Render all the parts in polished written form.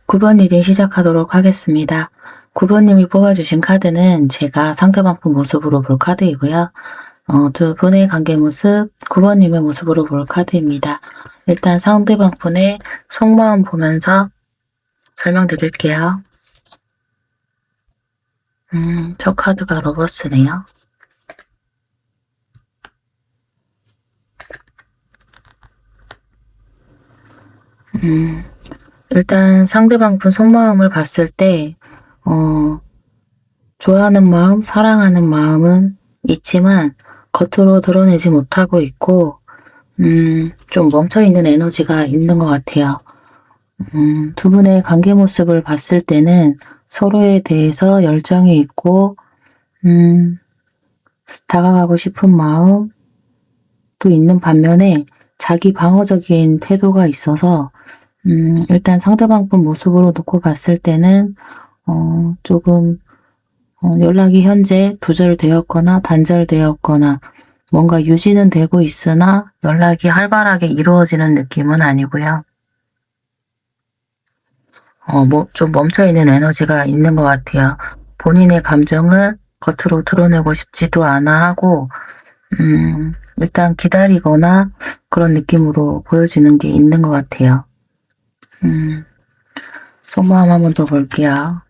9번 리딩 시작하도록 하겠습니다. 9번님이 뽑아주신 카드는 제가 상대방 분 모습으로 볼 카드이고요. 두 분의 관계 모습, 9번님의 모습으로 볼 카드입니다. 일단 상대방 분의 속마음 보면서 설명드릴게요. 첫 카드가 로버스네요. 일단 상대방 분 속마음을 봤을 때 좋아하는 마음, 사랑하는 마음은 있지만 겉으로 드러내지 못하고 있고 좀 멈춰있는 에너지가 있는 것 같아요. 두 분의 관계 모습을 봤을 때는 서로에 대해서 열정이 있고 다가가고 싶은 마음도 있는 반면에 자기 방어적인 태도가 있어서 일단 상대방 분 모습으로 놓고 봤을 때는 조금 연락이 현재 두절되었거나 단절되었거나 뭔가 유지는 되고 있으나 연락이 활발하게 이루어지는 느낌은 아니고요. 좀 멈춰있는 에너지가 있는 것 같아요. 본인의 감정을 겉으로 드러내고 싶지도 않아 하고 일단 기다리거나 그런 느낌으로 보여지는 게 있는 것 같아요. 속마음 한번 더 볼게요.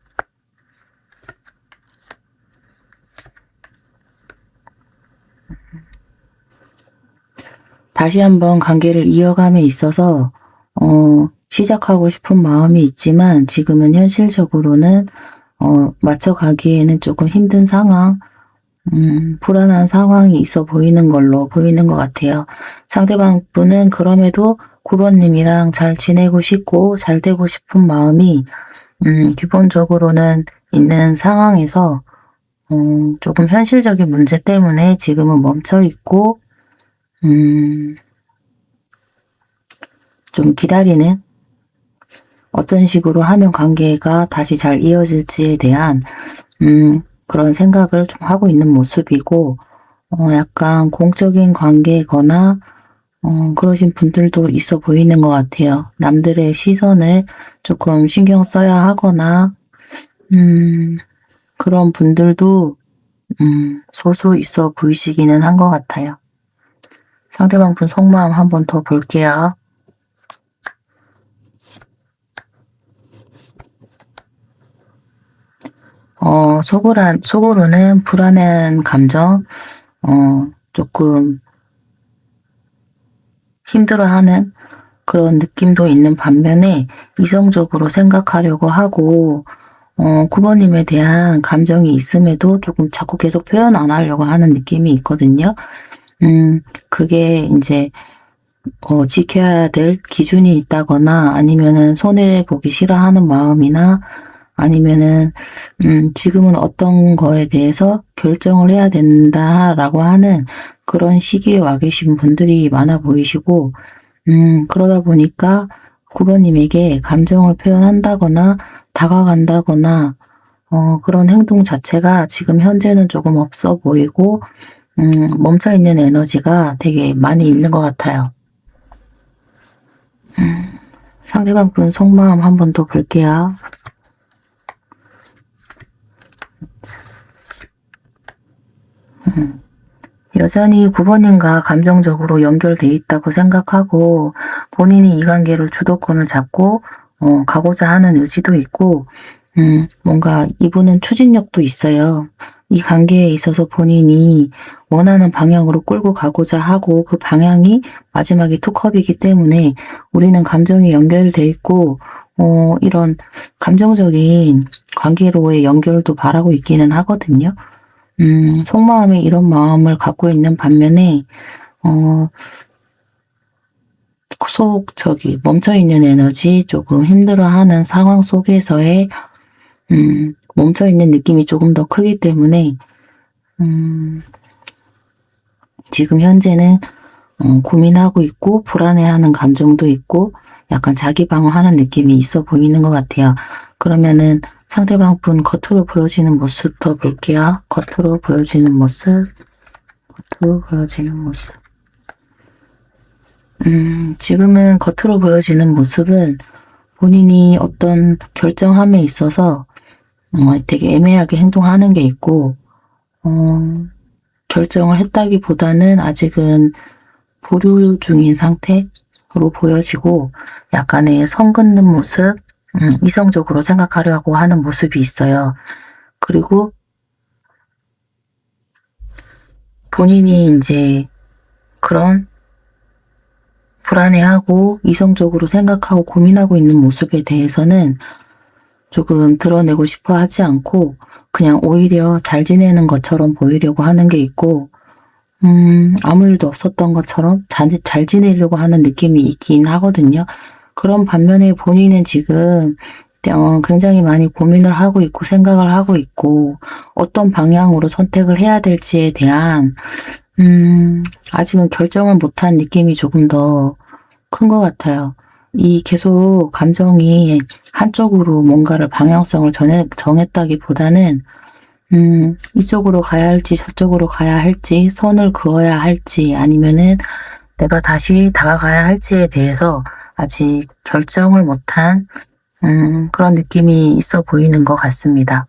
다시 한번 관계를 이어감에 있어서 시작하고 싶은 마음이 있지만 지금은 현실적으로는 맞춰가기에는 조금 힘든 상황, 불안한 상황이 있어 보이는 걸로 보이는 것 같아요. 상대방 분은 그럼에도 9번님이랑 잘 지내고 싶고 잘 되고 싶은 마음이 기본적으로는 있는 상황에서 조금 현실적인 문제 때문에 지금은 멈춰 있고 좀 기다리는, 어떤 식으로 하면 관계가 다시 잘 이어질지에 대한 그런 생각을 좀 하고 있는 모습이고 약간 공적인 관계거나 그러신 분들도 있어 보이는 것 같아요. 남들의 시선을 조금 신경 써야 하거나 그런 분들도 소수 있어 보이시기는 한 것 같아요. 상대방 분 속마음 한번 더 볼게요. 속으로는 불안한 감정, 조금 힘들어하는 그런 느낌도 있는 반면에 이성적으로 생각하려고 하고 9번님에 대한 감정이 있음에도 조금 자꾸 계속 표현 안 하려고 하는 느낌이 있거든요. 그게 이제 지켜야 될 기준이 있다거나 아니면은 손해보기 싫어하는 마음이나 아니면은 지금은 어떤 거에 대해서 결정을 해야 된다라고 하는 그런 시기에 와 계신 분들이 많아 보이시고 그러다 보니까 9번님에게 감정을 표현한다거나 다가간다거나 그런 행동 자체가 지금 현재는 조금 없어 보이고 멈춰있는 에너지가 되게 많이 있는 것 같아요. 상대방 분 속마음 한 번 더 볼게요. 여전히 9번님과 감정적으로 연결돼 있다고 생각하고 본인이 이 관계를 주도권을 잡고 가고자 하는 의지도 있고 뭔가 이분은 추진력도 있어요. 이 관계에 있어서 본인이 원하는 방향으로 끌고 가고자 하고 그 방향이 마지막에 투컵이기 때문에 우리는 감정이 연결돼 있고 이런 감정적인 관계로의 연결도 바라고 있기는 하거든요. 속마음에 이런 마음을 갖고 있는 반면에 멈춰있는 에너지, 조금 힘들어하는 상황 속에서의 멈춰있는 느낌이 조금 더 크기 때문에 지금 현재는 고민하고 있고 불안해하는 감정도 있고 약간 자기 방어하는 느낌이 있어 보이는 것 같아요. 그러면은 상대방 분 겉으로 보여지는 모습 더 볼게요. 겉으로 보여지는 모습, 겉으로 보여지는 모습. 지금은 겉으로 보여지는 모습은 본인이 어떤 결정함에 있어서 되게 애매하게 행동하는 게 있고, 결정을 했다기보다는 아직은 보류 중인 상태로 보여지고, 약간의 선 긋는 모습, 이성적으로 생각하려고 하는 모습이 있어요. 그리고 본인이 이제 그런 불안해하고 이성적으로 생각하고 고민하고 있는 모습에 대해서는 조금 드러내고 싶어 하지 않고 그냥 오히려 잘 지내는 것처럼 보이려고 하는 게 있고, 아무 일도 없었던 것처럼 잘 지내려고 하는 느낌이 있긴 하거든요. 그런 반면에 본인은 지금 굉장히 많이 고민을 하고 있고 생각을 하고 있고 어떤 방향으로 선택을 해야 될지에 대한 아직은 결정을 못한 느낌이 조금 더 큰 것 같아요. 이 계속 감정이 한쪽으로 뭔가를 방향성을 정했다기보다는 이쪽으로 가야 할지 저쪽으로 가야 할지 선을 그어야 할지 아니면은 내가 다시 다가가야 할지에 대해서 아직 결정을 못한 그런 느낌이 있어 보이는 것 같습니다.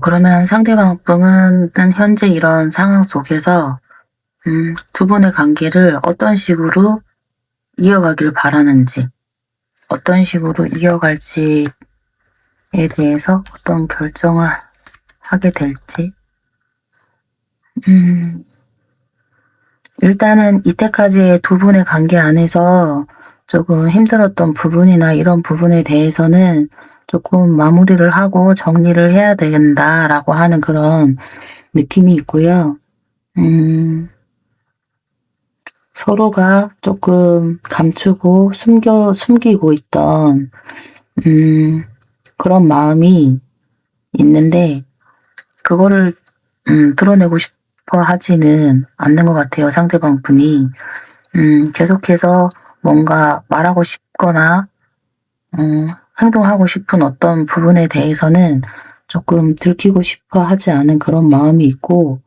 그러면 상대방 분은 현재 이런 상황 속에서 두 분의 관계를 어떤 식으로 이어가길 바라는지, 어떤 식으로 이어갈지에 대해서 어떤 결정을 하게 될지, 일단은 이때까지의 두 분의 관계 안에서 조금 힘들었던 부분이나 이런 부분에 대해서는 조금 마무리를 하고 정리를 해야 된다라고 하는 그런 느낌이 있고요. 서로가 조금 감추고 숨기고 있던 그런 마음이 있는데 그거를 드러내고 싶어 하지는 않는 것 같아요. 상대방 분이 계속해서 뭔가 말하고 싶거나 행동하고 싶은 어떤 부분에 대해서는 조금 들키고 싶어 하지 않은 그런 마음이 있고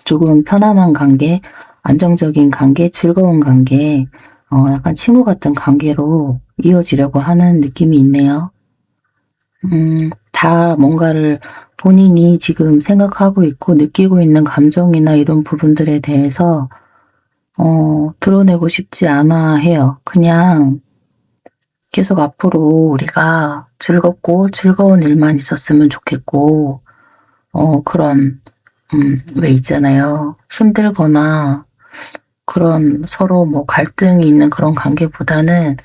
조금 편안한 관계, 안정적인 관계, 즐거운 관계, 약간 친구 같은 관계로 이어지려고 하는 느낌이 있네요. 다 뭔가를 본인이 지금 생각하고 있고 느끼고 있는 감정이나 이런 부분들에 대해서 드러내고 싶지 않아 해요. 그냥 계속 앞으로 우리가 즐겁고 즐거운 일만 있었으면 좋겠고, 그런 왜 있잖아요. 힘들거나 그런 서로 뭐 갈등이 있는 그런 관계보다는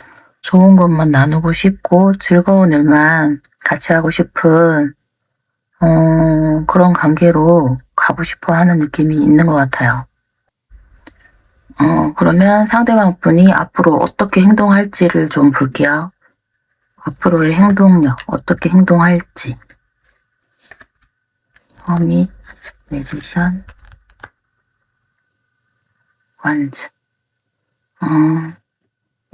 좋은 것만 나누고 싶고 즐거운 일만 같이 하고 싶은 그런 관계로 가고 싶어 하는 느낌이 있는 것 같아요. 그러면 상대방 분이 앞으로 어떻게 행동할지를 좀 볼게요. 앞으로의 행동력, 어떻게 행동할지. 허밋, 매지션, 완즈.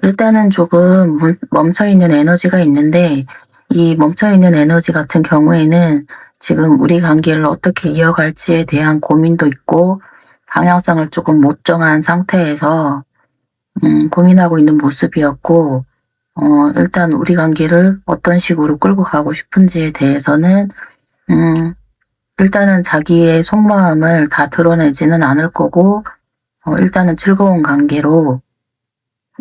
일단은 조금 멈춰있는 에너지가 있는데 이 멈춰있는 에너지 같은 경우에는 지금 우리 관계를 어떻게 이어갈지에 대한 고민도 있고 방향성을 조금 못 정한 상태에서 고민하고 있는 모습이었고 일단 우리 관계를 어떤 식으로 끌고 가고 싶은지에 대해서는 일단은 자기의 속마음을 다 드러내지는 않을 거고 일단은 즐거운 관계로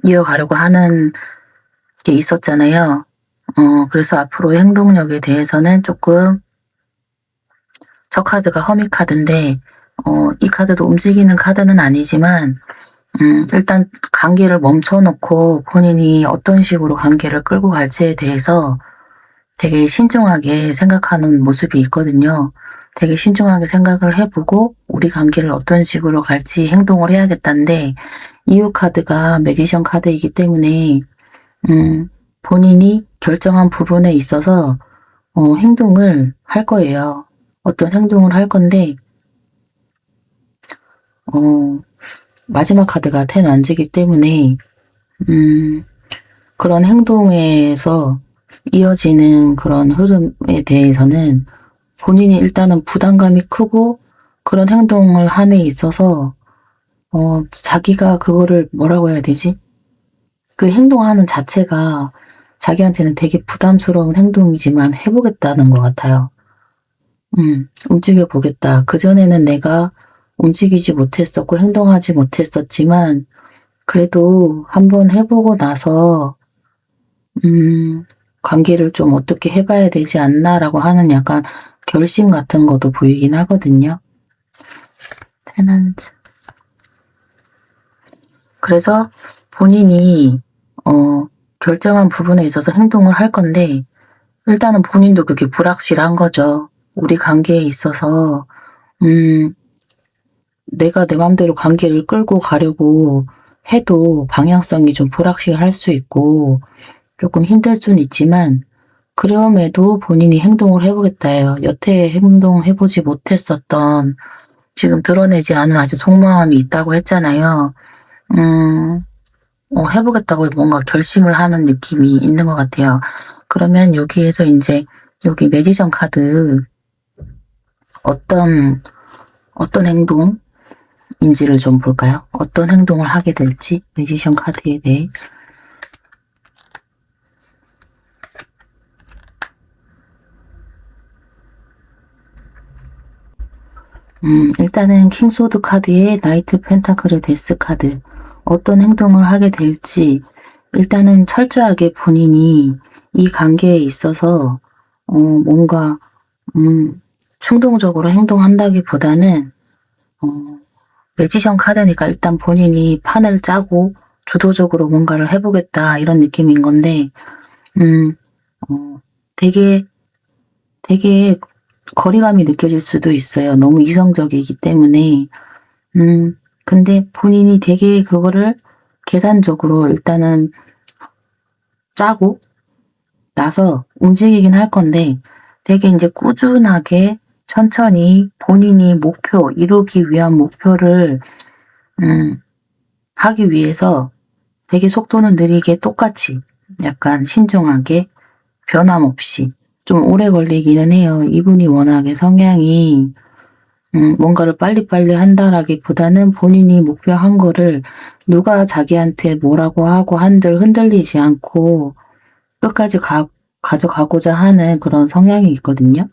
이어가려고 하는 게 있었잖아요. 그래서 앞으로의 행동력에 대해서는 조금 저 카드가 허미 카드인데 이 카드도 움직이는 카드는 아니지만 일단 관계를 멈춰놓고 본인이 어떤 식으로 관계를 끌고 갈지에 대해서 되게 신중하게 생각하는 모습이 있거든요. 되게 신중하게 생각을 해보고 우리 관계를 어떤 식으로 갈지 행동을 해야겠다는데 이유 카드가 매지션 카드이기 때문에 본인이 결정한 부분에 있어서 행동을 할 거예요. 어떤 행동을 할 건데 마지막 카드가 텐 완즈이기 때문에 그런 행동에서 이어지는 그런 흐름에 대해서는 본인이 일단은 부담감이 크고 그런 행동을 함에 있어서 자기가 그거를 뭐라고 해야 되지? 그 행동하는 자체가 자기한테는 되게 부담스러운 행동이지만 해보겠다는 것 같아요. 움직여보겠다. 그전에는 내가 움직이지 못했었고 행동하지 못했었지만 그래도 한번 해보고 나서 관계를 좀 어떻게 해봐야 되지 않나라고 하는 약간 결심 같은 것도 보이긴 하거든요. 테넌트. 그래서 본인이 결정한 부분에 있어서 행동을 할 건데 일단은 본인도 그게 불확실한 거죠. 우리 관계에 있어서 내가 내 맘대로 관계를 끌고 가려고 해도 방향성이 좀 불확실할 수 있고 조금 힘들 수는 있지만 그럼에도 본인이 행동을 해보겠다예요. 여태 행동해보지 못했었던 지금 드러내지 않은 아직 속마음이 있다고 했잖아요. 해보겠다고 뭔가 결심을 하는 느낌이 있는 것 같아요. 그러면 여기에서 이제 여기 매지션 카드 어떤 행동인지를 좀 볼까요? 어떤 행동을 하게 될지 매지션 카드에 대해 일단은 킹소드 카드에 나이트 펜타클의 데스 카드 어떤 행동을 하게 될지 일단은 철저하게 본인이 이 관계에 있어서 뭔가 충동적으로 행동한다기보다는 매지션 카드니까 일단 본인이 판을 짜고 주도적으로 뭔가를 해보겠다 이런 느낌인 건데 되게 거리감이 느껴질 수도 있어요. 너무 이성적이기 때문에 근데 본인이 되게 그거를 계산적으로 일단은 짜고 나서 움직이긴 할 건데 되게 이제 꾸준하게 천천히 본인이 이루기 위한 목표를 하기 위해서 되게 속도는 느리게 똑같이 약간 신중하게 변함없이 좀 오래 걸리기는 해요. 이분이 워낙에 성향이 뭔가를 빨리빨리 한다라기보다는 본인이 목표한 거를 누가 자기한테 뭐라고 하고 한들 흔들리지 않고 끝까지 가져가고자 하는 그런 성향이 있거든요.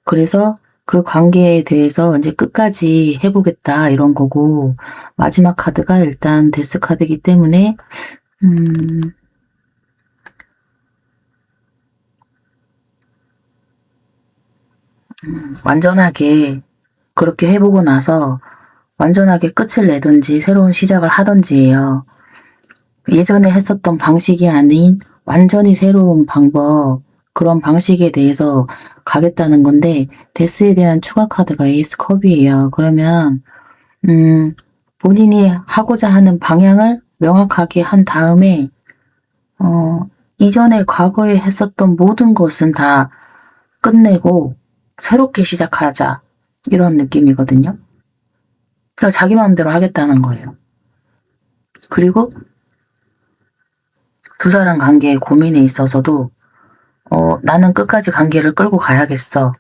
그래서 그 관계에 대해서 이제 끝까지 해보겠다 이런 거고 마지막 카드가 일단 데스 카드이기 때문에 완전하게 그렇게 해보고 나서 완전하게 끝을 내든지 새로운 시작을 하든지예요. 예전에 했었던 방식이 아닌 완전히 새로운 방법 그런 방식에 대해서 가겠다는 건데 데스에 대한 추가 카드가 에이스 컵이에요. 그러면 본인이 하고자 하는 방향을 명확하게 한 다음에 이전에 과거에 했었던 모든 것은 다 끝내고 새롭게 시작하자 이런 느낌이거든요. 그러니까 자기 마음대로 하겠다는 거예요. 그리고 두 사람 관계의 고민에 있어서도 나는 끝까지 관계를 끌고 가야겠어.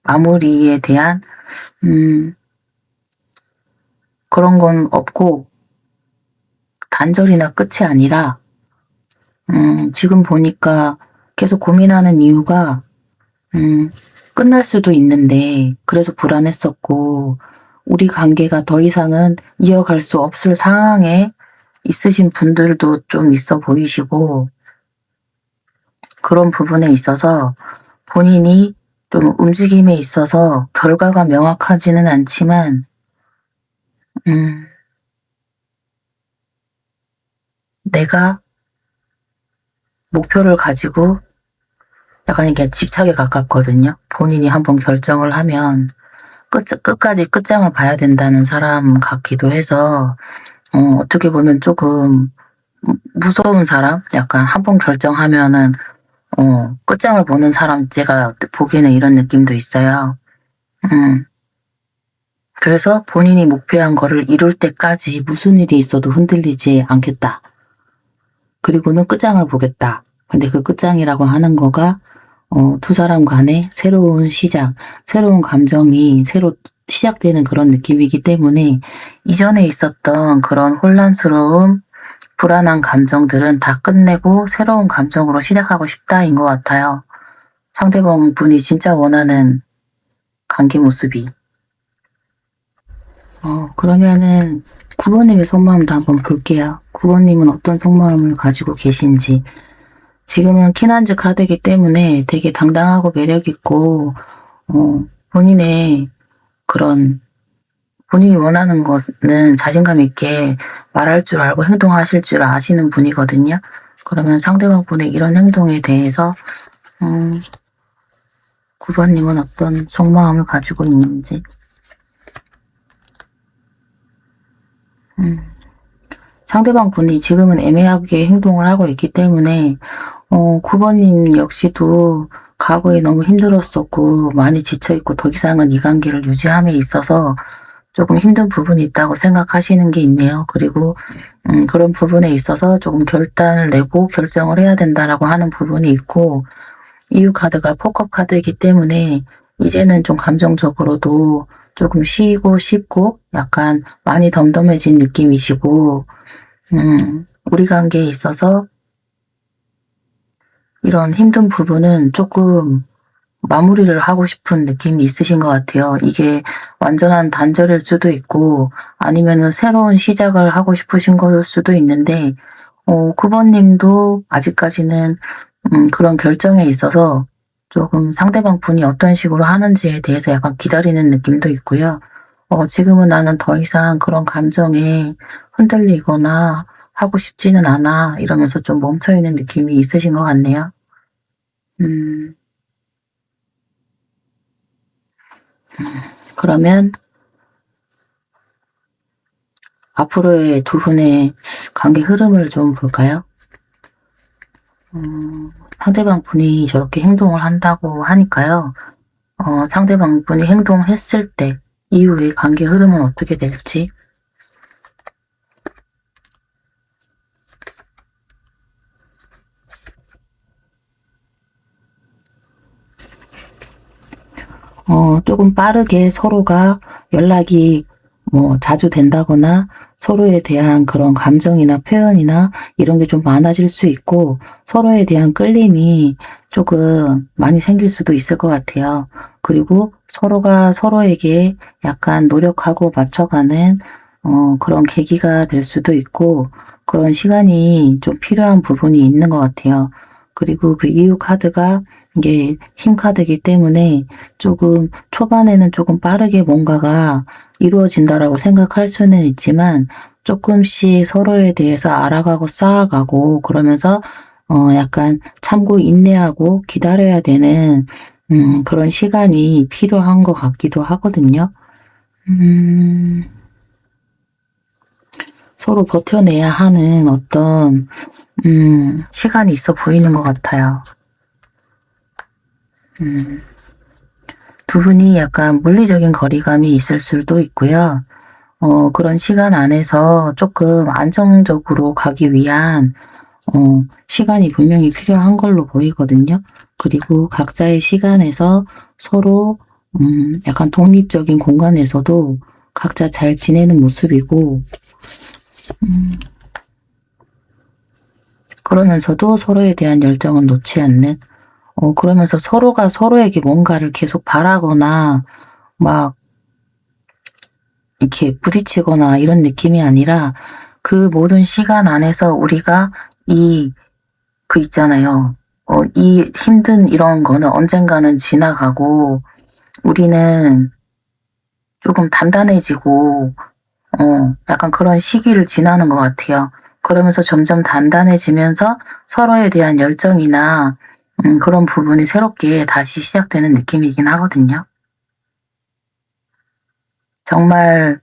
마무리에 대한 그런 건 없고 단절이나 끝이 아니라 지금 보니까 계속 고민하는 이유가 끝날 수도 있는데 그래서 불안했었고 우리 관계가 더 이상은 이어갈 수 없을 상황에 있으신 분들도 좀 있어 보이시고 그런 부분에 있어서 본인이 좀 움직임에 있어서 결과가 명확하지는 않지만 내가 목표를 가지고 약간 이렇게 집착에 가깝거든요. 본인이 한번 결정을 하면 끝까지 끝장을 봐야 된다는 사람 같기도 해서 어떻게 보면 조금 무서운 사람? 약간 한번 결정하면은 끝장을 보는 사람 제가 보기에는 이런 느낌도 있어요. 그래서 본인이 목표한 거를 이룰 때까지 무슨 일이 있어도 흔들리지 않겠다. 그리고는 끝장을 보겠다. 근데 그 끝장이라고 하는 거가 두 사람 간의 새로운 시작, 새로운 감정이 새로 시작되는 그런 느낌이기 때문에 이전에 있었던 그런 혼란스러움, 불안한 감정들은 다 끝내고 새로운 감정으로 시작하고 싶다인 것 같아요. 상대방 분이 진짜 원하는 관계 모습이. 그러면은 9번님의 속마음도 한번 볼게요. 9번님은 어떤 속마음을 가지고 계신지. 지금은 키난즈 카드이기 때문에 되게 당당하고 매력있고 본인의 그런 본인이 원하는 것은 자신감 있게 말할 줄 알고 행동하실 줄 아시는 분이거든요. 그러면 상대방 분의 이런 행동에 대해서 9번님은 어떤 속마음을 가지고 있는지. 상대방 분이 지금은 애매하게 행동을 하고 있기 때문에 9번님 역시도 과거에 너무 힘들었었고 많이 지쳐있고 더 이상은 이 관계를 유지함에 있어서 조금 힘든 부분이 있다고 생각하시는 게 있네요. 그리고 그런 부분에 있어서 조금 결단을 내고 결정을 해야 된다라고 하는 부분이 있고, 이유 카드가 포커 카드이기 때문에 이제는 좀 감정적으로도 조금 쉬고 싶고 약간 많이 덤덤해진 느낌이시고, 우리 관계에 있어서 이런 힘든 부분은 조금 마무리를 하고 싶은 느낌이 있으신 것 같아요. 이게 완전한 단절일 수도 있고 아니면은 새로운 시작을 하고 싶으신 걸 수도 있는데 9번님도 아직까지는 그런 결정에 있어서 조금 상대방 분이 어떤 식으로 하는지에 대해서 약간 기다리는 느낌도 있고요. 지금은 나는 더 이상 그런 감정에 흔들리거나 하고 싶지는 않아 이러면서 좀 멈춰있는 느낌이 있으신 것 같네요. 그러면 앞으로의 두 분의 관계 흐름을 좀 볼까요? 상대방 분이 저렇게 행동을 한다고 하니까요. 상대방 분이 행동했을 때 이후의 관계 흐름은 어떻게 될지. 조금 빠르게 서로가 연락이 자주 된다거나 서로에 대한 그런 감정이나 표현이나 이런 게 좀 많아질 수 있고 서로에 대한 끌림이 조금 많이 생길 수도 있을 것 같아요. 그리고 서로가 서로에게 약간 노력하고 맞춰가는 그런 계기가 될 수도 있고 그런 시간이 좀 필요한 부분이 있는 것 같아요. 그리고 그 이유 카드가 이게 힘 카드이기 때문에 조금 초반에는 조금 빠르게 뭔가가 이루어진다라고 생각할 수는 있지만 조금씩 서로에 대해서 알아가고 쌓아가고 그러면서 약간 참고 인내하고 기다려야 되는 그런 시간이 필요한 것 같기도 하거든요. 서로 버텨내야 하는 어떤 시간이 있어 보이는 것 같아요. 두 분이 약간 물리적인 거리감이 있을 수도 있고요. 그런 시간 안에서 조금 안정적으로 가기 위한 시간이 분명히 필요한 걸로 보이거든요. 그리고 각자의 시간에서 서로 약간 독립적인 공간에서도 각자 잘 지내는 모습이고 그러면서도 서로에 대한 열정은 놓지 않는 그러면서 서로가 서로에게 뭔가를 계속 바라거나 막 이렇게 부딪히거나 이런 느낌이 아니라 그 모든 시간 안에서 우리가 그 있잖아요. 이 힘든 이런 거는 언젠가는 지나가고 우리는 조금 단단해지고 약간 그런 시기를 지나는 것 같아요. 그러면서 점점 단단해지면서 서로에 대한 열정이나 그런 부분이 새롭게 다시 시작되는 느낌이긴 하거든요. 정말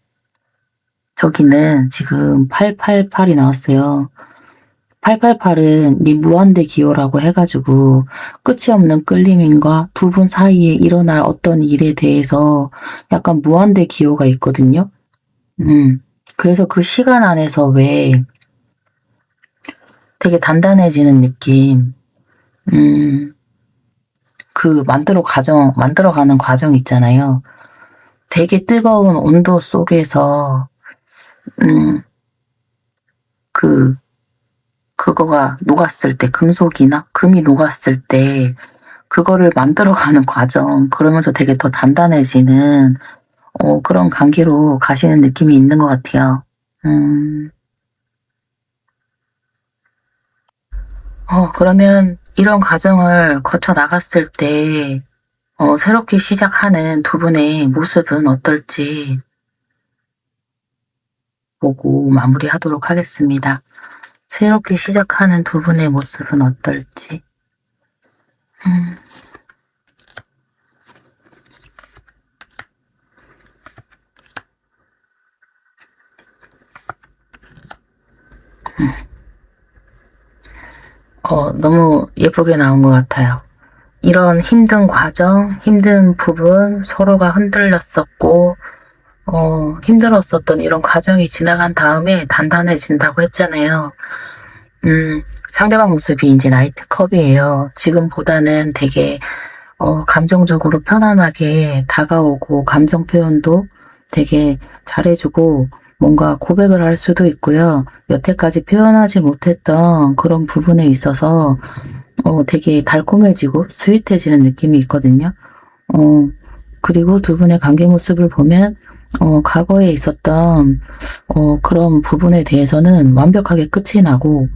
저기는 지금 888이 나왔어요. 888은 이 무한대 기호라고 해가지고 끝이 없는 끌림인과 두 분 사이에 일어날 어떤 일에 대해서 약간 무한대 기호가 있거든요. 그래서 그 시간 안에서 왜 되게 단단해지는 느낌, 그 만들어가는 과정 있잖아요. 되게 뜨거운 온도 속에서, 그거가 녹았을 때, 금속이나 금이 녹았을 때, 그거를 만들어가는 과정, 그러면서 되게 더 단단해지는, 그런 관계로 가시는 느낌이 있는 것 같아요. 그러면 이런 과정을 거쳐 나갔을 때, 새롭게 시작하는 두 분의 모습은 어떨지 보고 마무리하도록 하겠습니다. 새롭게 시작하는 두 분의 모습은 어떨지. 너무 예쁘게 나온 것 같아요. 이런 힘든 과정, 힘든 부분, 서로가 흔들렸었고, 힘들었었던 이런 과정이 지나간 다음에 단단해진다고 했잖아요. 상대방 모습이 이제 나이트컵이에요. 지금보다는 되게, 감정적으로 편안하게 다가오고, 감정 표현도 되게 잘해주고, 뭔가 고백을 할 수도 있고요. 여태까지 표현하지 못했던 그런 부분에 있어서, 되게 달콤해지고 스윗해지는 느낌이 있거든요. 그리고 두 분의 관계 모습을 보면, 과거에 있었던, 그런 부분에 대해서는 완벽하게 끝이 나고,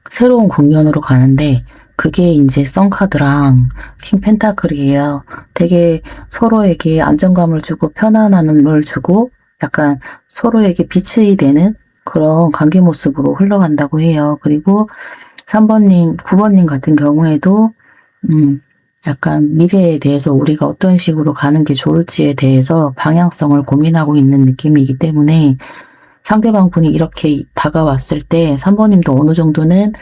새로운 국면으로 가는데, 그게 이제 썬카드랑 킹 펜타클이에요. 되게 서로에게 안정감을 주고 편안함을 주고, 약간 서로에게 빛이 되는 그런 관계 모습으로 흘러간다고 해요. 그리고 3번님, 9번님 같은 경우에도, 약간 미래에 대해서 우리가 어떤 식으로 가는 게 좋을지에 대해서 방향성을 고민하고 있는 느낌이기 때문에 상대방 분이 이렇게 다가왔을 때 3번님도 어느 정도는,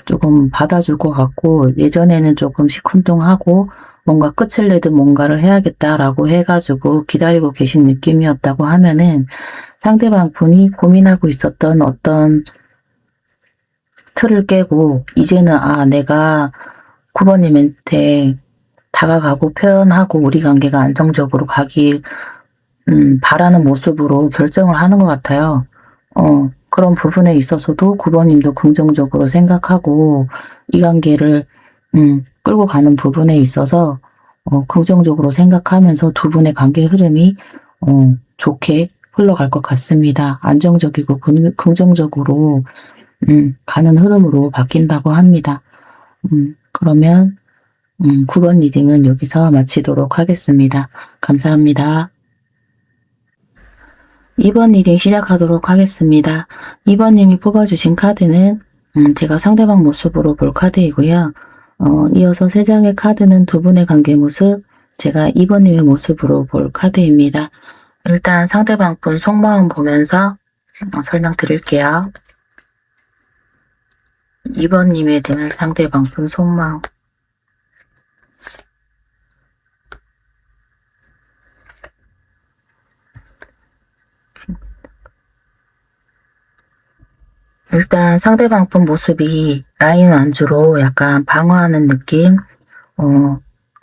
조금 받아줄 것 같고 예전에는 조금 시큰둥하고 뭔가 끝을 내든 뭔가를 해야겠다라고 해가지고 기다리고 계신 느낌이었다고 하면은 상대방 분이 고민하고 있었던 어떤 틀을 깨고 이제는 내가 9번님한테 다가가고 표현하고 우리 관계가 안정적으로 가길 바라는 모습으로 결정을 하는 것 같아요. 그런 부분에 있어서도 9번님도 긍정적으로 생각하고 이 관계를 끌고 가는 부분에 있어서 긍정적으로 생각하면서 두 분의 관계 흐름이 좋게 흘러갈 것 같습니다. 안정적이고 긍정적으로 가는 흐름으로 바뀐다고 합니다. 그러면 9번 리딩은 여기서 마치도록 하겠습니다. 감사합니다. 2번 리딩 시작하도록 하겠습니다. 2번님이 뽑아주신 카드는 제가 상대방 모습으로 볼 카드이고요. 이어서 3장의 카드는 두 분의 관계 모습, 제가 2번님의 모습으로 볼 카드입니다. 일단 상대방 분 속마음 보면서 설명드릴게요. 2번님에 대한 상대방 분 속마음. 일단 상대방 분 모습이 라인 완주로 약간 방어하는 느낌,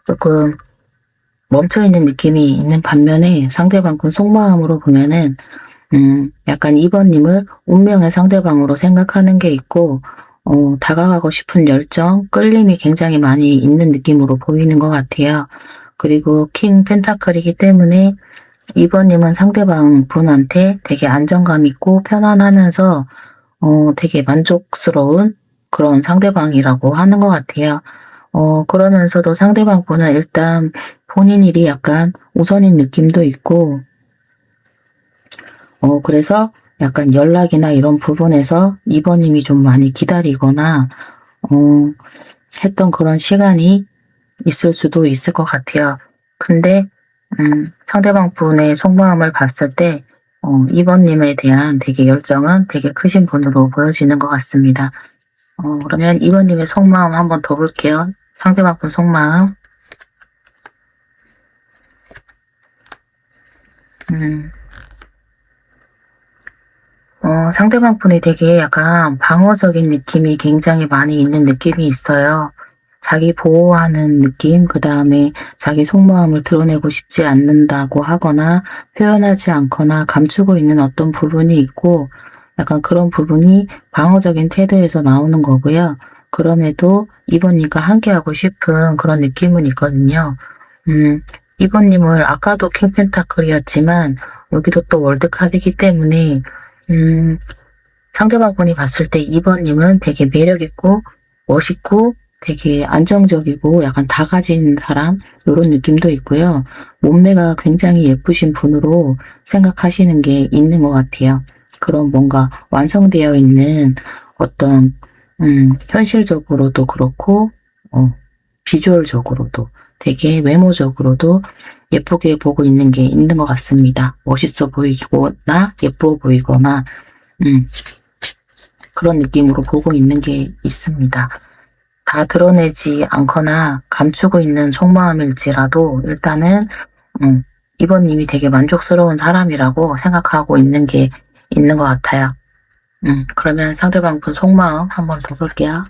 조금 멈춰있는 느낌이 있는 반면에 상대방 분 속마음으로 보면은 약간 2번님을 운명의 상대방으로 생각하는 게 있고 다가가고 싶은 열정, 끌림이 굉장히 많이 있는 느낌으로 보이는 것 같아요. 그리고 킹 펜타클이기 때문에 2번님은 상대방 분한테 되게 안정감 있고 편안하면서 되게 만족스러운 그런 상대방이라고 하는 것 같아요. 그러면서도 상대방 분은 일단 본인 일이 약간 우선인 느낌도 있고, 그래서 약간 연락이나 이런 부분에서 2번님이 좀 많이 기다리거나, 했던 그런 시간이 있을 수도 있을 것 같아요. 근데, 상대방 분의 속마음을 봤을 때, 2번님에 대한 되게 열정은 되게 크신 분으로 보여지는 것 같습니다. 그러면 2번님의 속마음 한번 더 볼게요. 상대방 분 속마음. 상대방 분이 되게 약간 방어적인 느낌이 굉장히 많이 있는 느낌이 있어요. 자기 보호하는 느낌, 그 다음에 자기 속마음을 드러내고 싶지 않는다고 하거나 표현하지 않거나 감추고 있는 어떤 부분이 있고 약간 그런 부분이 방어적인 태도에서 나오는 거고요. 그럼에도 이번님과 함께하고 싶은 그런 느낌은 있거든요. 이번님을 아까도 킹펜타클이었지만 여기도 또 월드카드이기 때문에 상대방 분이 봤을 때 2번님은 되게 매력있고 멋있고 되게 안정적이고 약간 다 가진 사람 이런 느낌도 있고요. 몸매가 굉장히 예쁘신 분으로 생각하시는 게 있는 것 같아요. 그런 뭔가 완성되어 있는 어떤 현실적으로도 그렇고 비주얼적으로도 되게 외모적으로도 예쁘게 보고 있는 게 있는 것 같습니다. 멋있어 보이거나 예뻐 보이거나 그런 느낌으로 보고 있는 게 있습니다. 다 드러내지 않거나 감추고 있는 속마음일지라도 일단은 이번님이 되게 만족스러운 사람이라고 생각하고 있는 게 있는 것 같아요. 그러면 상대방 분 속마음 한번 더 볼게요.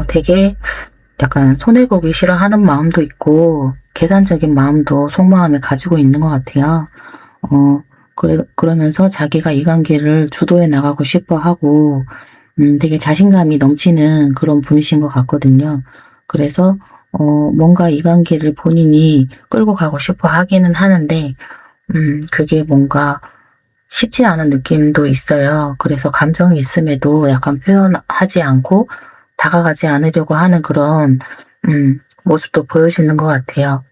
되게 약간 손해보기 싫어하는 마음도 있고 계산적인 마음도 속마음에 가지고 있는 것 같아요. 그러면서 자기가 이 관계를 주도해 나가고 싶어 하고, 되게 자신감이 넘치는 그런 분이신 것 같거든요. 그래서, 뭔가 이 관계를 본인이 끌고 가고 싶어 하기는 하는데, 그게 뭔가 쉽지 않은 느낌도 있어요. 그래서 감정이 있음에도 약간 표현하지 않고 다가가지 않으려고 하는 그런, 모습도 보여지는 것 같아요.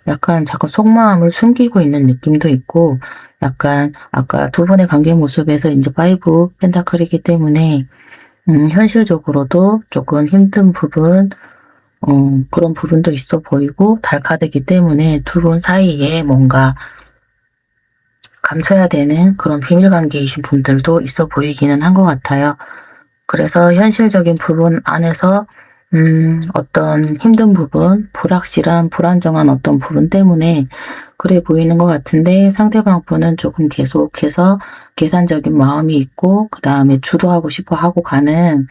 약간 자꾸 속마음을 숨기고 있는 느낌도 있고, 약간 아까 두 분의 관계 모습에서 이제 5 펜타클이기 때문에, 현실적으로도 조금 힘든 부분, 그런 부분도 있어 보이고, 달카드이기 때문에 두 분 사이에 뭔가 감춰야 되는 그런 비밀 관계이신 분들도 있어 보이기는 한 것 같아요. 그래서 현실적인 부분 안에서 어떤 힘든 부분, 불확실한, 불안정한 어떤 부분 때문에 그래 보이는 것 같은데 상대방 분은 조금 계속해서 계산적인 마음이 있고 그 다음에 주도하고 싶어 하고 가는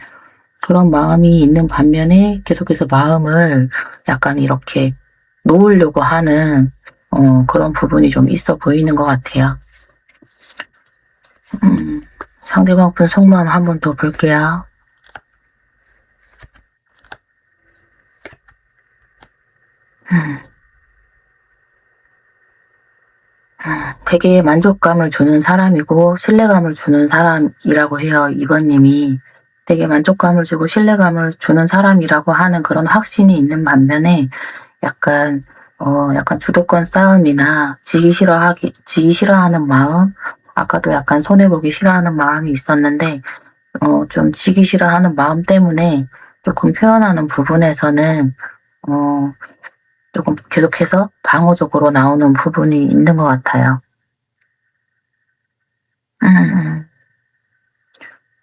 그런 마음이 있는 반면에 계속해서 마음을 약간 이렇게 놓으려고 하는 그런 부분이 좀 있어 보이는 것 같아요. 상대방 분 속마음 한 번 더 볼게요. 되게 만족감을 주는 사람이고 신뢰감을 주는 사람이라고 해요. 이번님이 되게 만족감을 주고 신뢰감을 주는 사람이라고 하는 그런 확신이 있는 반면에 약간 약간 주도권 싸움이나 지기 싫어하는 마음, 아까도 약간 손해보기 싫어하는 마음이 있었는데 좀 지기 싫어하는 마음 때문에 조금 표현하는 부분에서는 조금 계속해서 방어적으로 나오는 부분이 있는 것 같아요.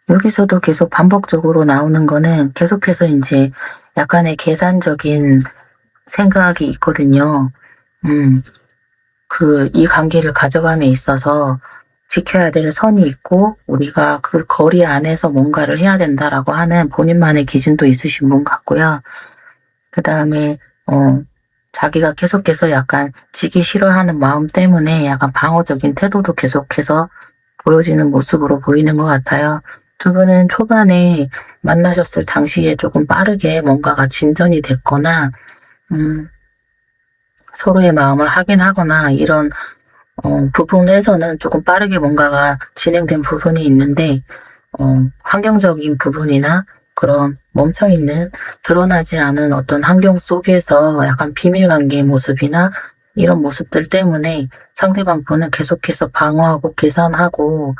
여기서도 계속 반복적으로 나오는 거는 계속해서 이제 약간의 계산적인 생각이 있거든요. 이 관계를 가져감에 있어서 지켜야 될 선이 있고 우리가 그 거리 안에서 뭔가를 해야 된다라고 하는 본인만의 기준도 있으신 분 같고요. 그 다음에 자기가 계속해서 약간 지기 싫어하는 마음 때문에 약간 방어적인 태도도 계속해서 보여지는 모습으로 보이는 것 같아요. 두 분은 초반에 만나셨을 당시에 조금 빠르게 뭔가가 진전이 됐거나 서로의 마음을 확인하거나 이런 부분에서는 조금 빠르게 뭔가가 진행된 부분이 있는데 환경적인 부분이나 그런 멈춰있는 드러나지 않은 어떤 환경 속에서 약간 비밀관계의 모습이나 이런 모습들 때문에 상대방 분은 계속해서 방어하고 계산하고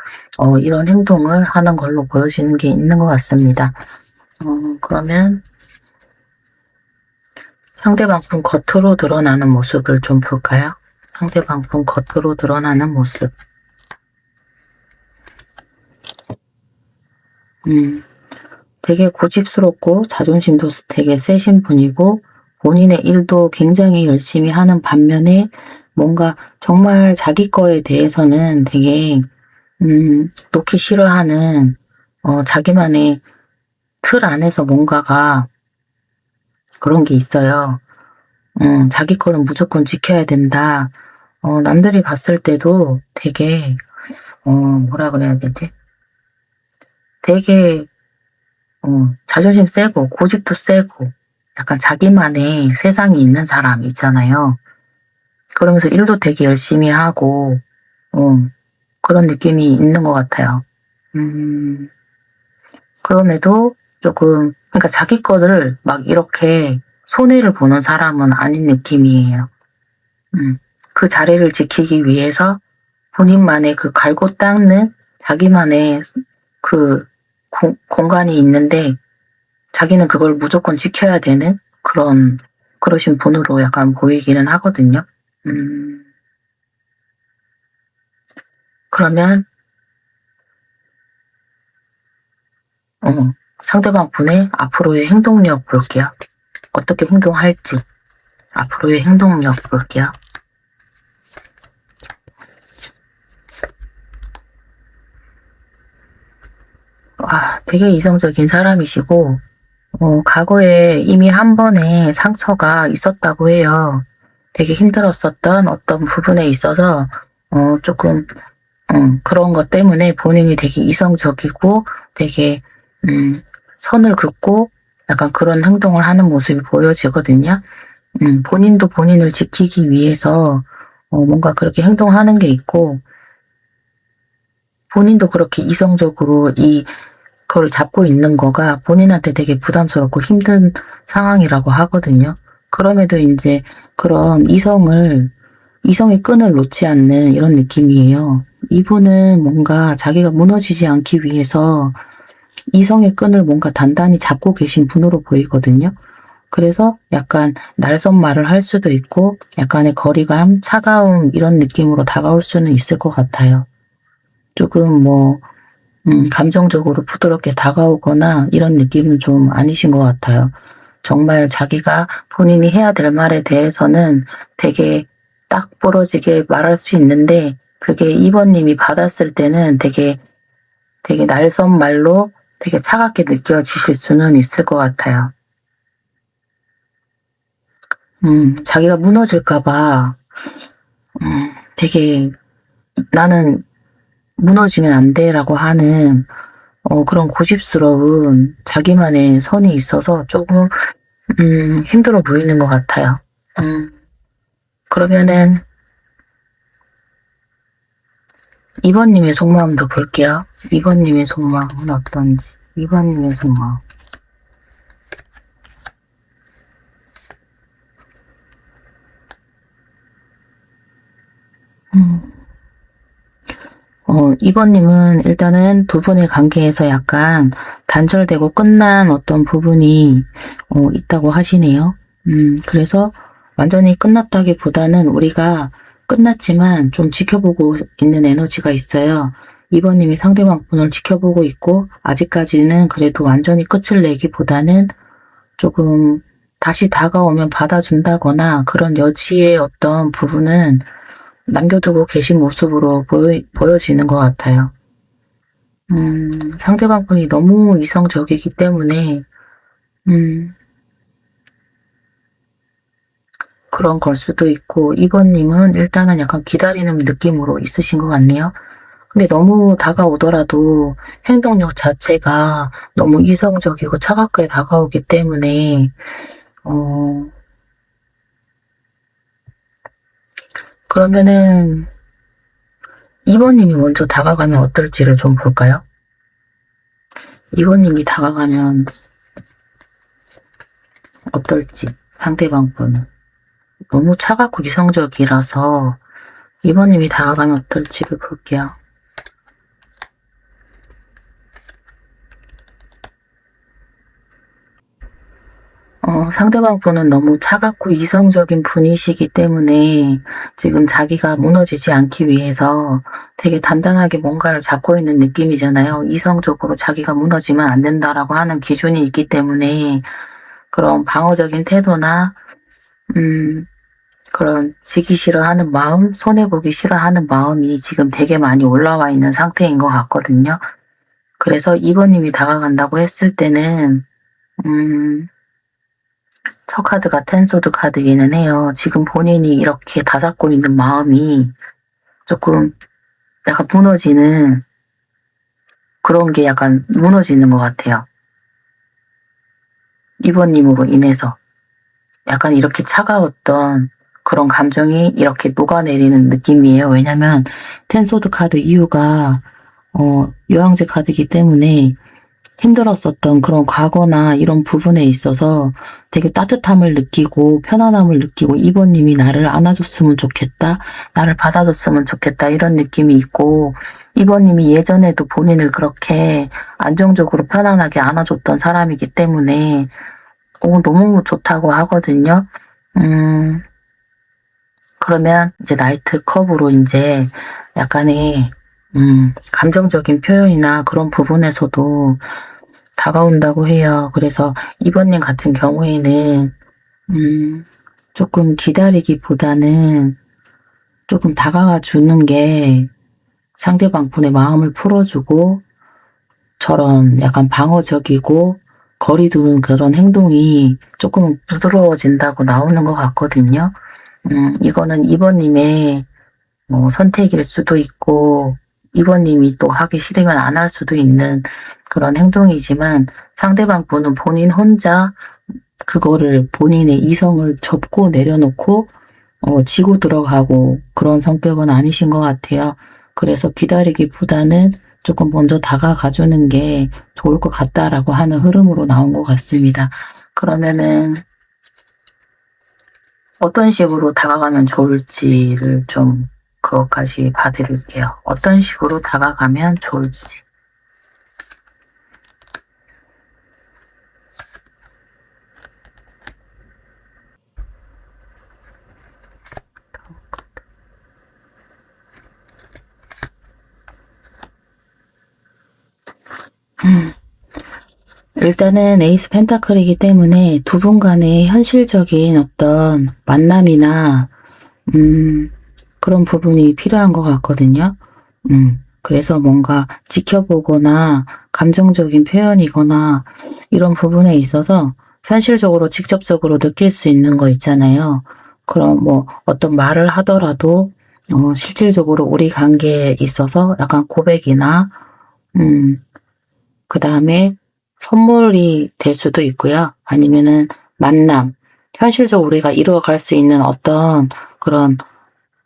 이런 행동을 하는 걸로 보여지는 게 있는 것 같습니다. 그러면 상대방 분 겉으로 드러나는 모습을 좀 볼까요? 상대방 분 겉으로 드러나는 모습. 되게 고집스럽고 자존심도 되게 세신 분이고 본인의 일도 굉장히 열심히 하는 반면에 뭔가 정말 자기 거에 대해서는 되게 놓기 싫어하는 자기만의 틀 안에서 뭔가가 그런 게 있어요. 자기 거는 무조건 지켜야 된다. 남들이 봤을 때도 되게 뭐라 그래야 되지? 되게 자존심 세고 고집도 세고 약간 자기만의 세상이 있는 사람 있잖아요. 그러면서 일도 되게 열심히 하고 그런 느낌이 있는 것 같아요. 그럼에도 조금 그러니까 자기 거를 막 이렇게 손해를 보는 사람은 아닌 느낌이에요. 그 자리를 지키기 위해서 본인만의 그 갈고 닦는 자기만의 그 공간이 있는데 자기는 그걸 무조건 지켜야 되는 그러신 분으로 약간 보이기는 하거든요. 그러면 상대방 분의 앞으로의 행동력 볼게요. 어떻게 행동할지 앞으로의 행동력 볼게요. 되게 이성적인 사람이시고 과거에 이미 한 번의 상처가 있었다고 해요. 되게 힘들었었던 어떤 부분에 있어서 조금 그런 것 때문에 본인이 되게 이성적이고 되게 선을 긋고 약간 그런 행동을 하는 모습이 보여지거든요. 본인도 본인을 지키기 위해서 뭔가 그렇게 행동하는 게 있고 본인도 그렇게 이성적으로 그걸 잡고 있는 거가 본인한테 되게 부담스럽고 힘든 상황이라고 하거든요. 그럼에도 이제 그런 이성의 끈을 놓지 않는 이런 느낌이에요. 이분은 뭔가 자기가 무너지지 않기 위해서 이성의 끈을 뭔가 단단히 잡고 계신 분으로 보이거든요. 그래서 약간 날선 말을 할 수도 있고 약간의 거리감, 차가움 이런 느낌으로 다가올 수는 있을 것 같아요. 조금 감정적으로 부드럽게 다가오거나 이런 느낌은 좀 아니신 것 같아요. 정말 자기가 본인이 해야 될 말에 대해서는 되게 딱 부러지게 말할 수 있는데 그게 2번님이 받았을 때는 되게 날선 말로 되게 차갑게 느껴지실 수는 있을 것 같아요. 자기가 무너질까봐 되게 나는 무너지면 안 돼라고 하는 그런 고집스러운 자기만의 선이 있어서 조금 힘들어 보이는 것 같아요. 그러면은 2번님의 속마음도 볼게요. 2번님의 속마음은 어떤지. 2번님의 속마음. 이번님은 일단은 두 분의 관계에서 약간 단절되고 끝난 어떤 부분이 있다고 하시네요. 그래서 완전히 끝났다기보다는 우리가 끝났지만 좀 지켜보고 있는 에너지가 있어요. 이번님이 상대방 분을 지켜보고 있고 아직까지는 그래도 완전히 끝을 내기보다는 조금 다시 다가오면 받아준다거나 그런 여지의 어떤 부분은 남겨두고 계신 모습으로 보여지는 것 같아요. 상대방 분이 너무 이성적이기 때문에 그런 걸 수도 있고 2번님은 일단은 약간 기다리는 느낌으로 있으신 것 같네요. 근데 너무 다가오더라도 행동력 자체가 너무 이성적이고 차갑게 다가오기 때문에 그러면은 2번님이 먼저 다가가면 어떨지를 좀 볼까요? 2번님이 다가가면 어떨지 상대방 분은 너무 차갑고 이성적이라서 2번님이 다가가면 어떨지를 볼게요. 상대방 분은 너무 차갑고 이성적인 분이시기 때문에 지금 자기가 무너지지 않기 위해서 되게 단단하게 뭔가를 잡고 있는 느낌이잖아요. 이성적으로 자기가 무너지면 안 된다라고 하는 기준이 있기 때문에 그런 방어적인 태도나 그런 지기 싫어하는 마음, 손해보기 싫어하는 마음이 지금 되게 많이 올라와 있는 상태인 것 같거든요. 그래서 2번님이 다가간다고 했을 때는 첫 카드가 텐소드 카드기는 해요. 지금 본인이 이렇게 다잡고 있는 마음이 조금 약간 무너지는 그런 게 약간 무너지는 것 같아요. 2번님으로 인해서 약간 이렇게 차가웠던 그런 감정이 이렇게 녹아내리는 느낌이에요. 왜냐면 텐소드 카드 이유가 요양제 카드이기 때문에 힘들었었던 그런 과거나 이런 부분에 있어서 되게 따뜻함을 느끼고 편안함을 느끼고 2번님이 나를 안아줬으면 좋겠다, 나를 받아줬으면 좋겠다 이런 느낌이 있고 2번님이 예전에도 본인을 그렇게 안정적으로 편안하게 안아줬던 사람이기 때문에 너무 좋다고 하거든요. 그러면 이제 나이트 컵으로 이제 약간의 감정적인 표현이나 그런 부분에서도 다가온다고 해요. 그래서 2번님 같은 경우에는 조금 기다리기보다는 조금 다가가 주는 게 상대방 분의 마음을 풀어주고 저런 약간 방어적이고 거리 두는 그런 행동이 조금은 부드러워진다고 나오는 것 같거든요. 이거는 2번님의 선택일 수도 있고 2번님이 또 하기 싫으면 안 할 수도 있는 그런 행동이지만 상대방 분은 본인 혼자 그거를 본인의 이성을 접고 내려놓고 지고 들어가고 그런 성격은 아니신 것 같아요. 그래서 기다리기보다는 조금 먼저 다가가주는 게 좋을 것 같다라고 하는 흐름으로 나온 것 같습니다. 그러면은 어떤 식으로 다가가면 좋을지를 좀 그것까지 봐드릴게요. 어떤 식으로 다가가면 좋을지. 일단은 에이스 펜타클이기 때문에 두 분 간의 현실적인 어떤 만남이나 그런 부분이 필요한 것 같거든요. 그래서 뭔가 지켜보거나 감정적인 표현이거나 이런 부분에 있어서 현실적으로 직접적으로 느낄 수 있는 거 있잖아요. 그럼 뭐 어떤 말을 하더라도 실질적으로 우리 관계에 있어서 약간 고백이나 그 다음에 선물이 될 수도 있고요. 아니면은 만남, 현실적으로 우리가 이루어갈 수 있는 어떤 그런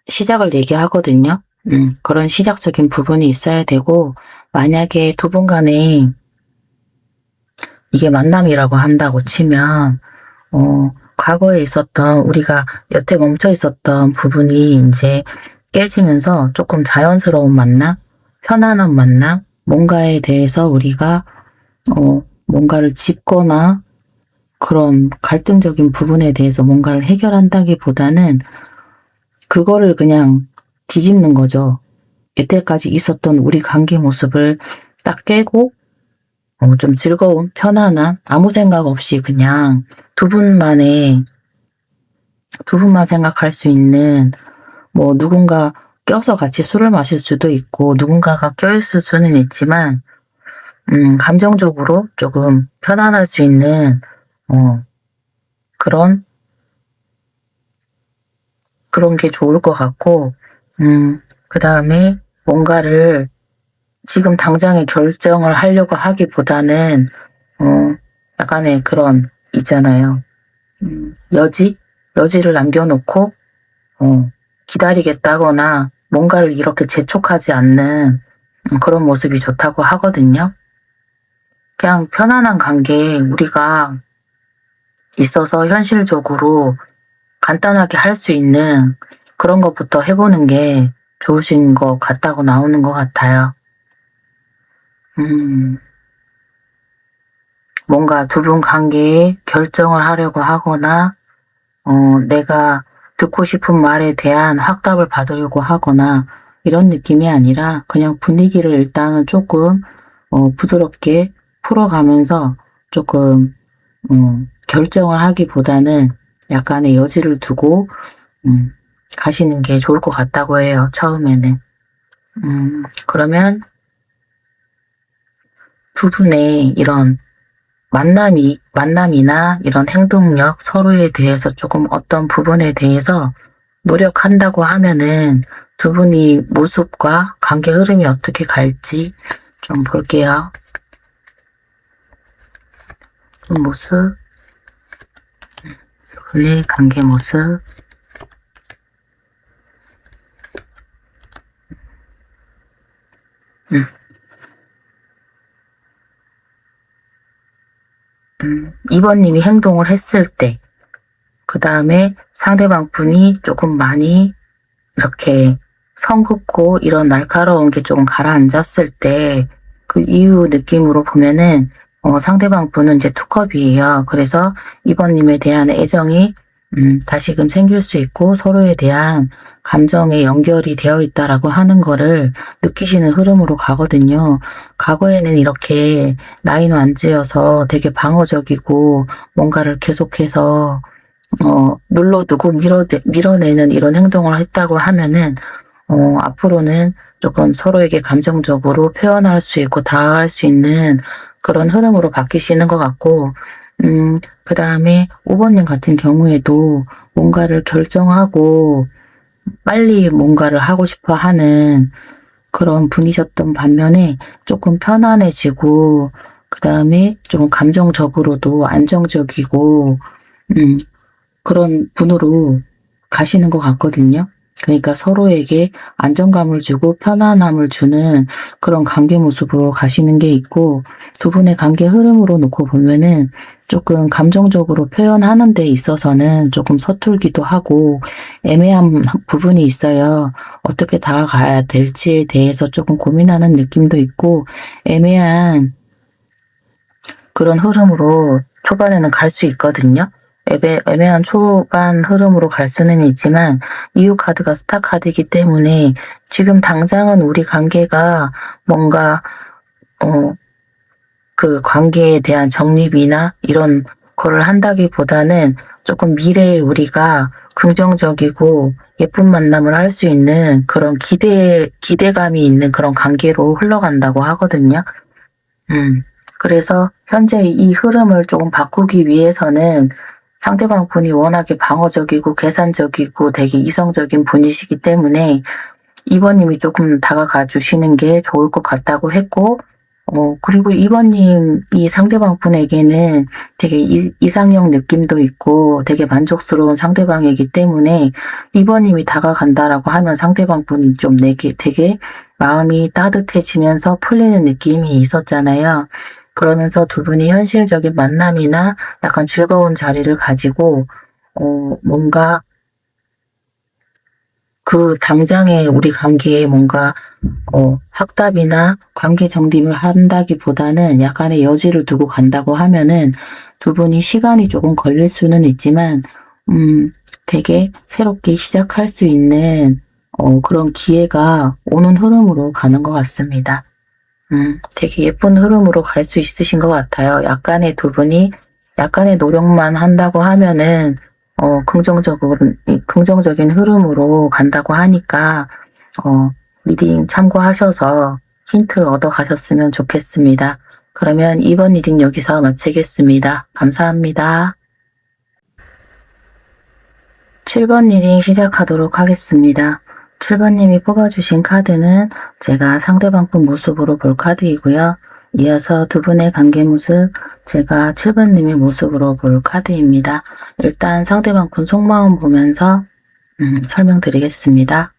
시작을 얘기하거든요. 그런 시작적인 부분이 있어야 되고 만약에 두 분 간에 이게 만남이라고 한다고 치면 과거에 있었던 우리가 여태 멈춰 있었던 부분이 이제 깨지면서 조금 자연스러운 만남, 편안한 만남, 뭔가에 대해서 우리가 뭔가를 짚거나 그런 갈등적인 부분에 대해서 뭔가를 해결한다기보다는 그거를 그냥 뒤집는 거죠. 여태까지 있었던 우리 관계 모습을 딱 깨고 좀 즐거운, 편안한, 아무 생각 없이 그냥 두 분만 생각할 수 있는 뭐 누군가 껴서 같이 술을 마실 수도 있고 누군가가 껴있을 수는 있지만 감정적으로 조금 편안할 수 있는 그런 게 좋을 것 같고 그 다음에 뭔가를 지금 당장에 결정을 하려고 하기보다는 약간의 그런 있잖아요. 여지를 남겨놓고 기다리겠다거나 뭔가를 이렇게 재촉하지 않는 그런 모습이 좋다고 하거든요. 그냥 편안한 관계에 우리가 있어서 현실적으로 간단하게 할 수 있는 그런 것부터 해보는 게 좋으신 것 같다고 나오는 것 같아요. 뭔가 두 분 관계에 결정을 하려고 하거나 내가 듣고 싶은 말에 대한 확답을 받으려고 하거나 이런 느낌이 아니라 그냥 분위기를 일단은 조금 부드럽게 풀어가면서 조금 결정을 하기보다는 약간의 여지를 두고 가시는 게 좋을 것 같다고 해요. 처음에는. 그러면 두 분의 이런 만남이나 이런 행동력, 서로에 대해서 조금 어떤 부분에 대해서 노력한다고 하면은 두 분이 모습과 관계 흐름이 어떻게 갈지 좀 볼게요. 모습, 두 분의 관계 모습, 이번님이 행동을 했을 때, 그 다음에 상대방 분이 조금 많이 이렇게 성 긋고 이런 날카로운 게 조금 가라앉았을 때, 그 이후 느낌으로 보면은, 상대방 분은 이제 투컵이에요. 그래서 이번님에 대한 애정이, 다시금 생길 수 있고 서로에 대한 감정의 연결이 되어 있다라고 하는 거를 느끼시는 흐름으로 가거든요. 과거에는 이렇게 나이는 안 지어서 되게 방어적이고 뭔가를 계속해서 눌러두고 밀어내는 이런 행동을 했다고 하면은 앞으로는 조금 서로에게 감정적으로 표현할 수 있고 다가갈 수 있는 그런 흐름으로 바뀌시는 것 같고, 그 다음에 5번님 같은 경우에도 뭔가를 결정하고 빨리 뭔가를 하고 싶어 하는 그런 분이셨던 반면에 조금 편안해지고, 그 다음에 조금 감정적으로도 안정적이고, 그런 분으로 가시는 것 같거든요. 그러니까 서로에게 안정감을 주고 편안함을 주는 그런 관계 모습으로 가시는 게 있고, 두 분의 관계 흐름으로 놓고 보면은 조금 감정적으로 표현하는 데 있어서는 조금 서툴기도 하고 애매한 부분이 있어요. 어떻게 다가가야 될지에 대해서 조금 고민하는 느낌도 있고 애매한 그런 흐름으로 초반에는 갈 수 있거든요. 애매한 초반 흐름으로 갈 수는 있지만 이유 카드가 스타 카드이기 때문에 지금 당장은 우리 관계가 뭔가 그 관계에 대한 정립이나 이런 거를 한다기보다는 조금 미래에 우리가 긍정적이고 예쁜 만남을 할 수 있는 그런 기대감이 있는 그런 관계로 흘러간다고 하거든요. 그래서 현재 이 흐름을 조금 바꾸기 위해서는 상대방 분이 워낙에 방어적이고 계산적이고 되게 이성적인 분이시기 때문에 이번님이 조금 다가가 주시는 게 좋을 것 같다고 했고, 그리고 이번님이 상대방 분에게는 되게 이상형 느낌도 있고 되게 만족스러운 상대방이기 때문에 이번님이 다가간다라고 하면 상대방 분이 좀 되게 마음이 따뜻해지면서 풀리는 느낌이 있었잖아요. 그러면서 두 분이 현실적인 만남이나 약간 즐거운 자리를 가지고 뭔가 그 당장의 우리 관계에 뭔가 확답이나 관계 정립을 한다기보다는 약간의 여지를 두고 간다고 하면은 두 분이 시간이 조금 걸릴 수는 있지만 되게 새롭게 시작할 수 있는 그런 기회가 오는 흐름으로 가는 것 같습니다. 되게 예쁜 흐름으로 갈 수 있으신 것 같아요. 약간의 두 분이 약간의 노력만 한다고 하면은 긍정적인 흐름으로 간다고 하니까 리딩 참고하셔서 힌트 얻어 가셨으면 좋겠습니다. 그러면 이번 리딩 여기서 마치겠습니다. 감사합니다. 7번 리딩 시작하도록 하겠습니다. 7번님이 뽑아주신 카드는 제가 상대방 분 모습으로 볼 카드이고요. 이어서 두 분의 관계 모습, 제가 7번님의 모습으로 볼 카드입니다. 일단 상대방 분 속마음 보면서 설명드리겠습니다.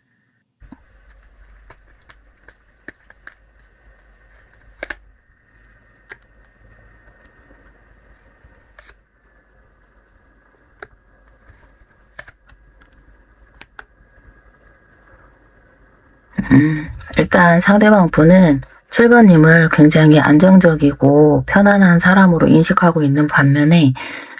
일단 상대방 분은 7번님을 굉장히 안정적이고 편안한 사람으로 인식하고 있는 반면에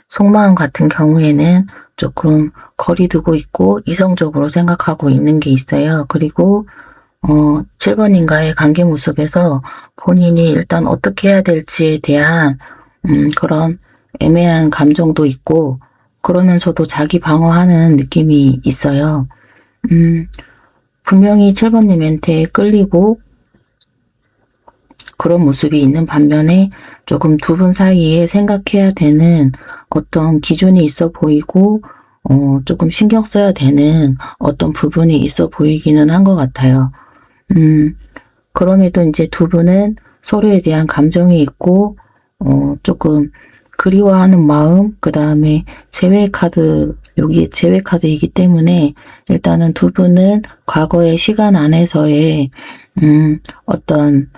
속마음 같은 경우에는 조금 거리 두고 있고 이성적으로 생각하고 있는 게 있어요. 그리고 7번님과의 관계 모습에서 본인이 일단 어떻게 해야 될지에 대한 그런 애매한 감정도 있고, 그러면서도 자기 방어하는 느낌이 있어요. 분명히 7번님한테 끌리고 그런 모습이 있는 반면에 조금 두 분 사이에 생각해야 되는 어떤 기준이 있어 보이고 조금 신경 써야 되는 어떤 부분이 있어 보이기는 한 것 같아요. 그럼에도 이제 두 분은 서로에 대한 감정이 있고 조금 그리워하는 마음, 그 다음에 재회 카드, 여기 재회 카드이기 때문에 일단은 두 분은 과거의 시간 안에서의 어떤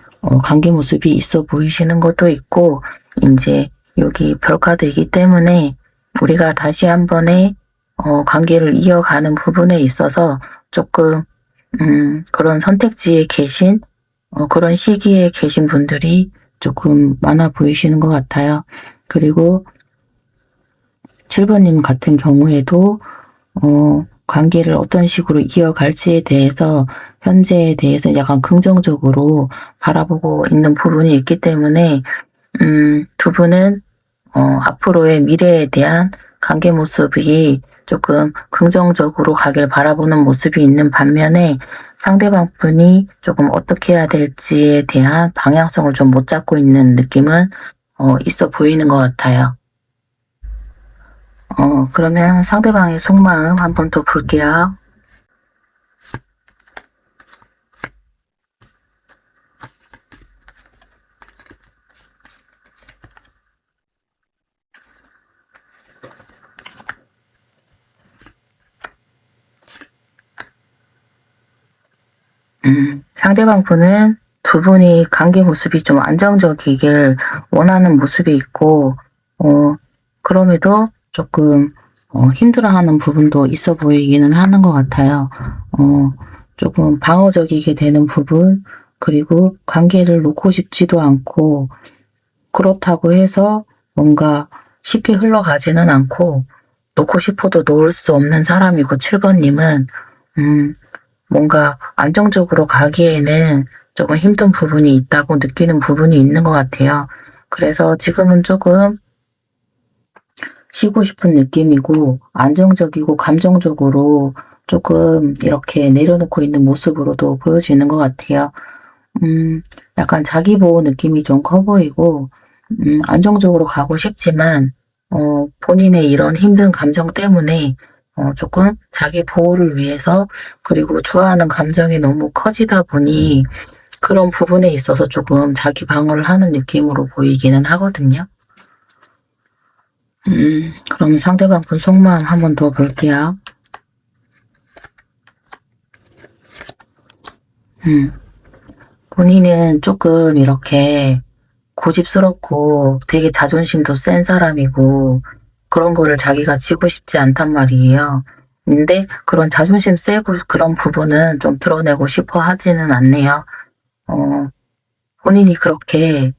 관계 모습이 있어 보이시는 것도 있고, 이제 여기 별 카드이기 때문에 우리가 다시 한 번에 관계를 이어가는 부분에 있어서 조금 그런 선택지에 계신 그런 시기에 계신 분들이 조금 많아 보이시는 것 같아요. 그리고 7번님 같은 경우에도 관계를 어떤 식으로 이어갈지에 대해서 현재에 대해서 약간 긍정적으로 바라보고 있는 부분이 있기 때문에 두 분은 앞으로의 미래에 대한 관계 모습이 조금 긍정적으로 가길 바라보는 모습이 있는 반면에 상대방 분이 조금 어떻게 해야 될지에 대한 방향성을 좀 못 잡고 있는 느낌은 있어 보이는 것 같아요. 그러면 상대방의 속마음 한번 더 볼게요. 상대방 분은 두 분이 관계 모습이 좀 안정적이길 원하는 모습이 있고, 그럼에도 조금 힘들어하는 부분도 있어 보이기는 하는 것 같아요. 조금 방어적이게 되는 부분, 그리고 관계를 놓고 싶지도 않고, 그렇다고 해서 뭔가 쉽게 흘러가지는 않고, 놓고 싶어도 놓을 수 없는 사람이고, 7번님은, 뭔가 안정적으로 가기에는 조금 힘든 부분이 있다고 느끼는 부분이 있는 것 같아요. 그래서 지금은 조금 쉬고 싶은 느낌이고 안정적이고 감정적으로 조금 이렇게 내려놓고 있는 모습으로도 보여지는 것 같아요. 약간 자기 보호 느낌이 좀 커 보이고 안정적으로 가고 싶지만 본인의 이런 힘든 감정 때문에 조금 자기 보호를 위해서 그리고 좋아하는 감정이 너무 커지다 보니 그런 부분에 있어서 조금 자기 방어를 하는 느낌으로 보이기는 하거든요. 그럼 상대방 분 속마음 한번 더 볼게요. 본인은 조금 이렇게 고집스럽고 되게 자존심도 센 사람이고 그런 거를 자기가 지고 싶지 않단 말이에요. 근데 그런 자존심 세고 그런 부분은 좀 드러내고 싶어 하지는 않네요. 본인이 그렇게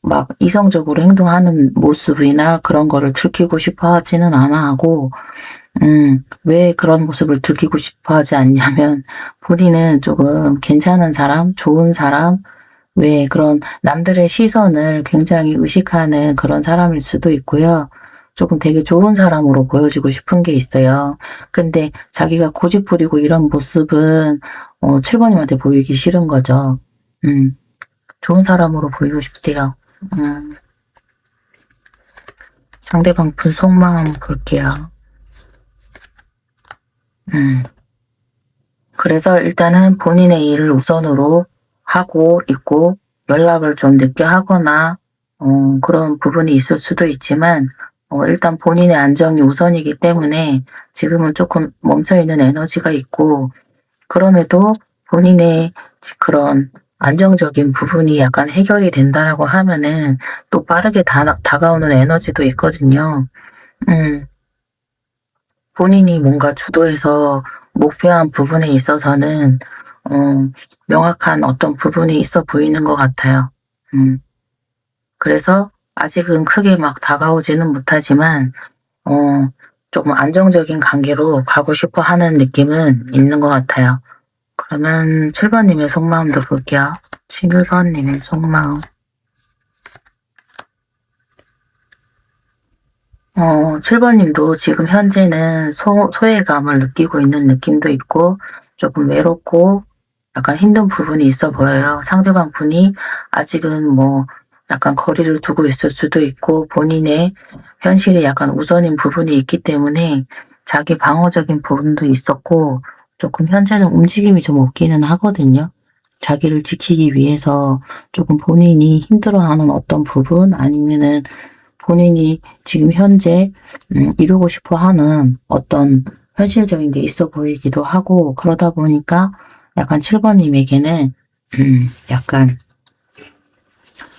막 이성적으로 행동하는 모습이나 그런 거를 들키고 싶어 하지는 않아 하고, 왜 그런 모습을 들키고 싶어 하지 않냐면, 본인은 조금 괜찮은 사람, 좋은 사람, 왜 그런 남들의 시선을 굉장히 의식하는 그런 사람일 수도 있고요. 조금 되게 좋은 사람으로 보여지고 싶은 게 있어요. 근데 자기가 고집 부리고 이런 모습은 7번님한테 보이기 싫은 거죠. 좋은 사람으로 보이고 싶대요. 상대방 분 속마음 볼게요. 그래서 일단은 본인의 일을 우선으로 하고 있고 연락을 좀 늦게 하거나 그런 부분이 있을 수도 있지만 일단 본인의 안정이 우선이기 때문에 지금은 조금 멈춰있는 에너지가 있고 그럼에도 본인의 그런 안정적인 부분이 약간 해결이 된다라고 하면은 또 빠르게 다가오는 에너지도 있거든요. 본인이 뭔가 주도해서 목표한 부분에 있어서는 명확한 어떤 부분이 있어 보이는 것 같아요. 그래서 아직은 크게 막 다가오지는 못하지만 조금 안정적인 관계로 가고 싶어 하는 느낌은 있는 것 같아요. 그러면 7번님의 속마음도 볼게요. 7번님의 속마음. 7번님도 지금 현재는 소외감을 느끼고 있는 느낌도 있고 조금 외롭고 약간 힘든 부분이 있어 보여요. 상대방 분이 아직은 뭐 약간 거리를 두고 있을 수도 있고 본인의 현실에 약간 우선인 부분이 있기 때문에 자기 방어적인 부분도 있었고 조금 현재는 움직임이 좀 없기는 하거든요. 자기를 지키기 위해서 조금 본인이 힘들어하는 어떤 부분 아니면은 본인이 지금 현재 이루고 싶어 하는 어떤 현실적인 게 있어 보이기도 하고 그러다 보니까 약간 7번님에게는 약간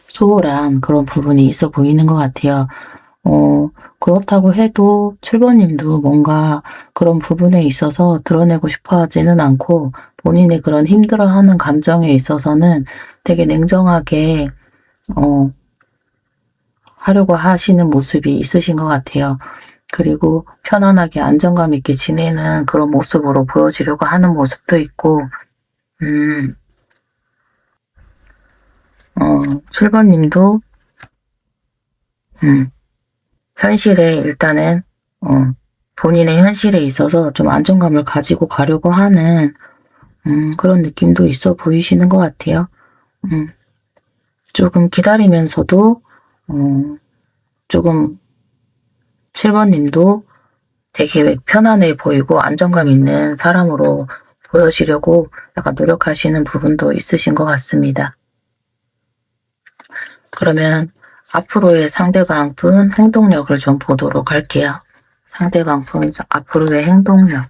소홀한 그런 부분이 있어 보이는 것 같아요. 그렇다고 해도 7번님도 뭔가 그런 부분에 있어서 드러내고 싶어 하지는 않고 본인의 그런 힘들어하는 감정에 있어서는 되게 냉정하게 하려고 하시는 모습이 있으신 것 같아요. 그리고 편안하게 안정감 있게 지내는 그런 모습으로 보여지려고 하는 모습도 있고, 7번님도, 현실에 일단은, 본인의 현실에 있어서 좀 안정감을 가지고 가려고 하는, 그런 느낌도 있어 보이시는 것 같아요. 조금 기다리면서도, 조금 7번님도 되게 편안해 보이고 안정감 있는 사람으로 보여지려고 약간 노력하시는 부분도 있으신 것 같습니다. 그러면 앞으로의 상대방 분 행동력을 좀 보도록 할게요. 상대방 분 앞으로의 행동력.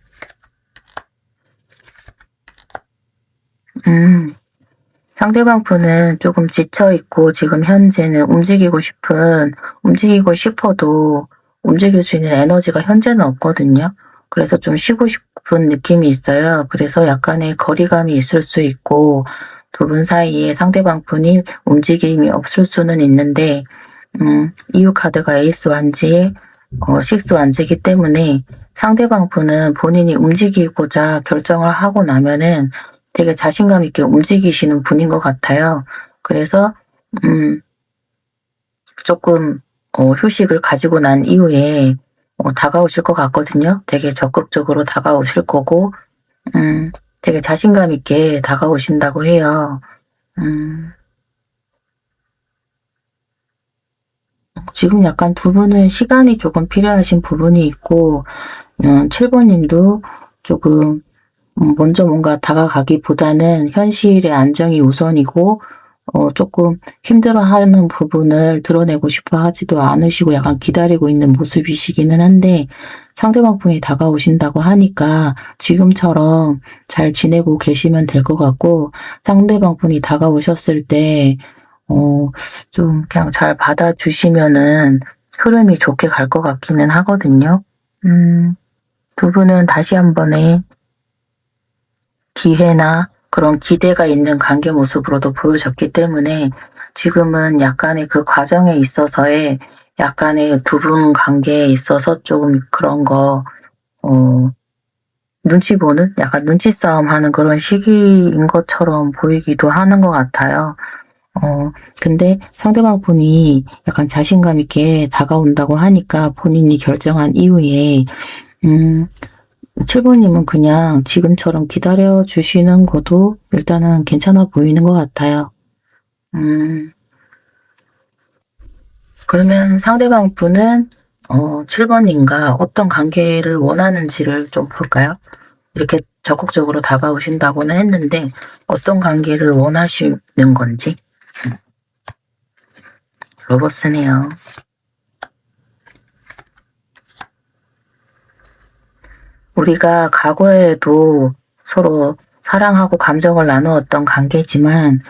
상대방 분은 조금 지쳐있고 지금 현재는 움직이고 싶어도 움직일 수 있는 에너지가 현재는 없거든요. 그래서 좀 쉬고 싶은 느낌이 있어요. 그래서 약간의 거리감이 있을 수 있고 두 분 사이에 상대방 분이 움직임이 없을 수는 있는데 이유 카드가 에이스 완지에 식스 완지이기 때문에 상대방 분은 본인이 움직이고자 결정을 하고 나면은 되게 자신감 있게 움직이시는 분인 것 같아요. 그래서 조금 휴식을 가지고 난 이후에 다가오실 것 같거든요. 되게 적극적으로 다가오실 거고 되게 자신감 있게 다가오신다고 해요. 지금 약간 두 분은 시간이 조금 필요하신 부분이 있고 7번님도 조금 먼저 뭔가 다가가기보다는 현실의 안정이 우선이고 조금 힘들어하는 부분을 드러내고 싶어 하지도 않으시고 약간 기다리고 있는 모습이시기는 한데 상대방 분이 다가오신다고 하니까 지금처럼 잘 지내고 계시면 될 것 같고 상대방 분이 다가오셨을 때 좀 그냥 잘 받아주시면은 흐름이 좋게 갈 것 같기는 하거든요. 두 분은 다시 한 번의 기회나 그런 기대가 있는 관계 모습으로도 보여졌기 때문에 지금은 약간의 그 과정에 있어서의 약간의 두 분 관계에 있어서 조금 그런 거, 눈치 보는? 약간 눈치 싸움 하는 그런 시기인 것처럼 보이기도 하는 것 같아요. 근데 상대방 분이 약간 자신감 있게 다가온다고 하니까 본인이 결정한 이후에, 7번님은 그냥 지금처럼 기다려 주시는 것도 일단은 괜찮아 보이는 것 같아요. 그러면 상대방 분은 7번님과 어떤 관계를 원하는지를 좀 볼까요? 이렇게 적극적으로 다가오신다고는 했는데 어떤 관계를 원하시는 건지. 로버스네요. 우리가 과거에도 서로 사랑하고 감정을 나누었던 관계지만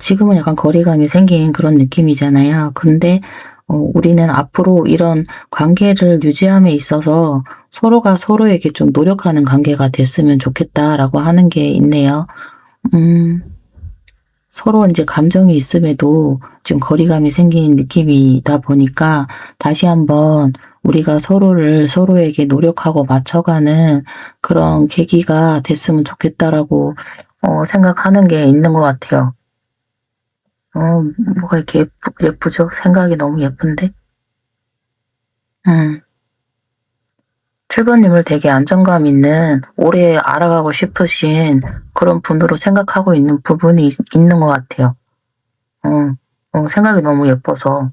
지금은 약간 거리감이 생긴 그런 느낌이잖아요. 근데 우리는 앞으로 이런 관계를 유지함에 있어서 서로가 서로에게 좀 노력하는 관계가 됐으면 좋겠다라고 하는 게 있네요. 서로 이제 감정이 있음에도 지금 거리감이 생긴 느낌이다 보니까 다시 한번 우리가 서로를 서로에게 노력하고 맞춰가는 그런 계기가 됐으면 좋겠다라고 생각하는 게 있는 것 같아요. 뭐가 이렇게 예쁘죠? 생각이 너무 예쁜데? 음. 7번님을 되게 안정감 있는, 오래 알아가고 싶으신 그런 분으로 생각하고 있는 부분이 있는 것 같아요. 생각이 너무 예뻐서.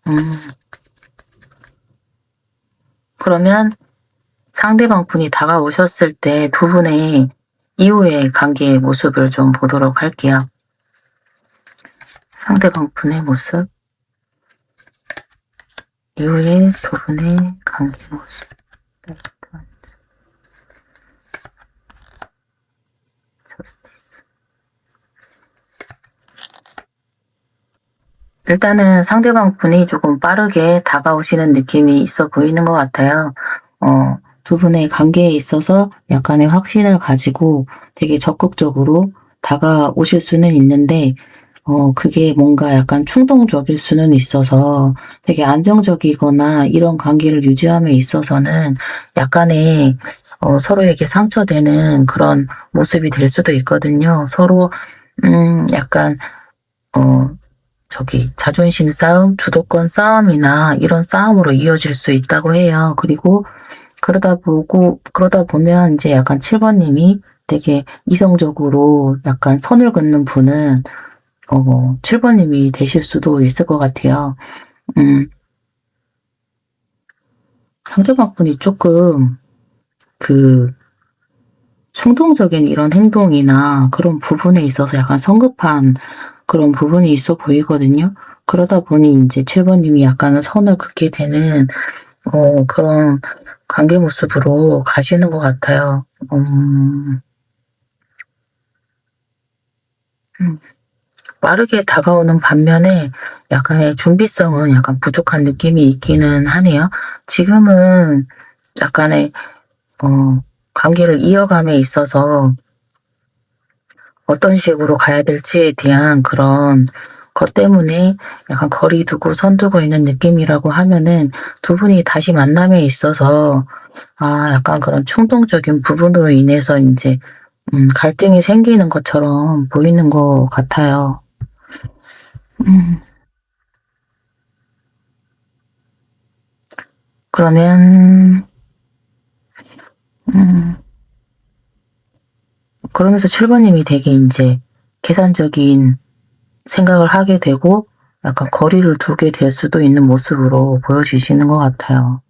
음. 그러면 상대방 분이 다가오셨을 때 두 분의 이후의 관계의 모습을 좀 보도록 할게요. 상대방 분의 모습, 이후의 두 분의 관계 모습. 일단은 상대방 분이 조금 빠르게 다가오시는 느낌이 있어 보이는 것 같아요. 두 분의 관계에 있어서 약간의 확신을 가지고 되게 적극적으로 다가오실 수는 있는데, 그게 뭔가 약간 충동적일 수는 있어서 되게 안정적이거나 이런 관계를 유지함에 있어서는 약간의, 서로에게 상처되는 그런 모습이 될 수도 있거든요. 서로, 약간, 자존심 싸움, 주도권 싸움이나 이런 싸움으로 이어질 수 있다고 해요. 그리고 그러다 보면 이제 약간 7번님이 되게 이성적으로 약간 선을 긋는 분은 7번님이 되실 수도 있을 것 같아요. 상대방 분이 조금 충동적인 이런 행동이나 그런 부분에 있어서 약간 성급한 그런 부분이 있어 보이거든요. 그러다 보니 이제 7번님이 약간은 선을 긋게 되는 그런 관계 모습으로 가시는 것 같아요. 빠르게 다가오는 반면에 약간의 준비성은 약간 부족한 느낌이 있기는 하네요. 지금은 약간의 관계를 이어감에 있어서 어떤 식으로 가야 될지에 대한 그런 것 때문에 약간 거리 두고 선 두고 있는 느낌이라고 하면은 두 분이 다시 만남에 있어서 약간 그런 충동적인 부분으로 인해서 이제 갈등이 생기는 것처럼 보이는 것 같아요. 그러면 그러면서 7번님이 되게 이제 계산적인 생각을 하게 되고 약간 거리를 두게 될 수도 있는 모습으로 보여지시는 것 같아요.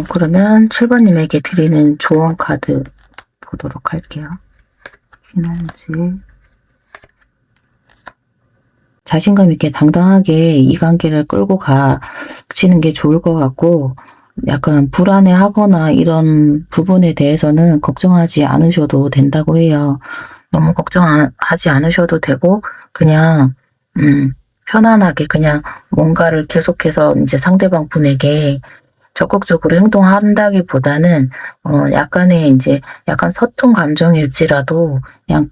그러면 7번님에게 드리는 조언 카드 보도록 할게요. 피난지. 자신감 있게 당당하게 이 관계를 끌고 가시는 게 좋을 것 같고, 약간 불안해하거나 이런 부분에 대해서는 걱정하지 않으셔도 된다고 해요. 너무 걱정하지 않으셔도 되고, 그냥, 편안하게 그냥 뭔가를 계속해서 이제 상대방 분에게 적극적으로 행동한다기보다는, 약간의 이제 약간 서툰 감정일지라도 그냥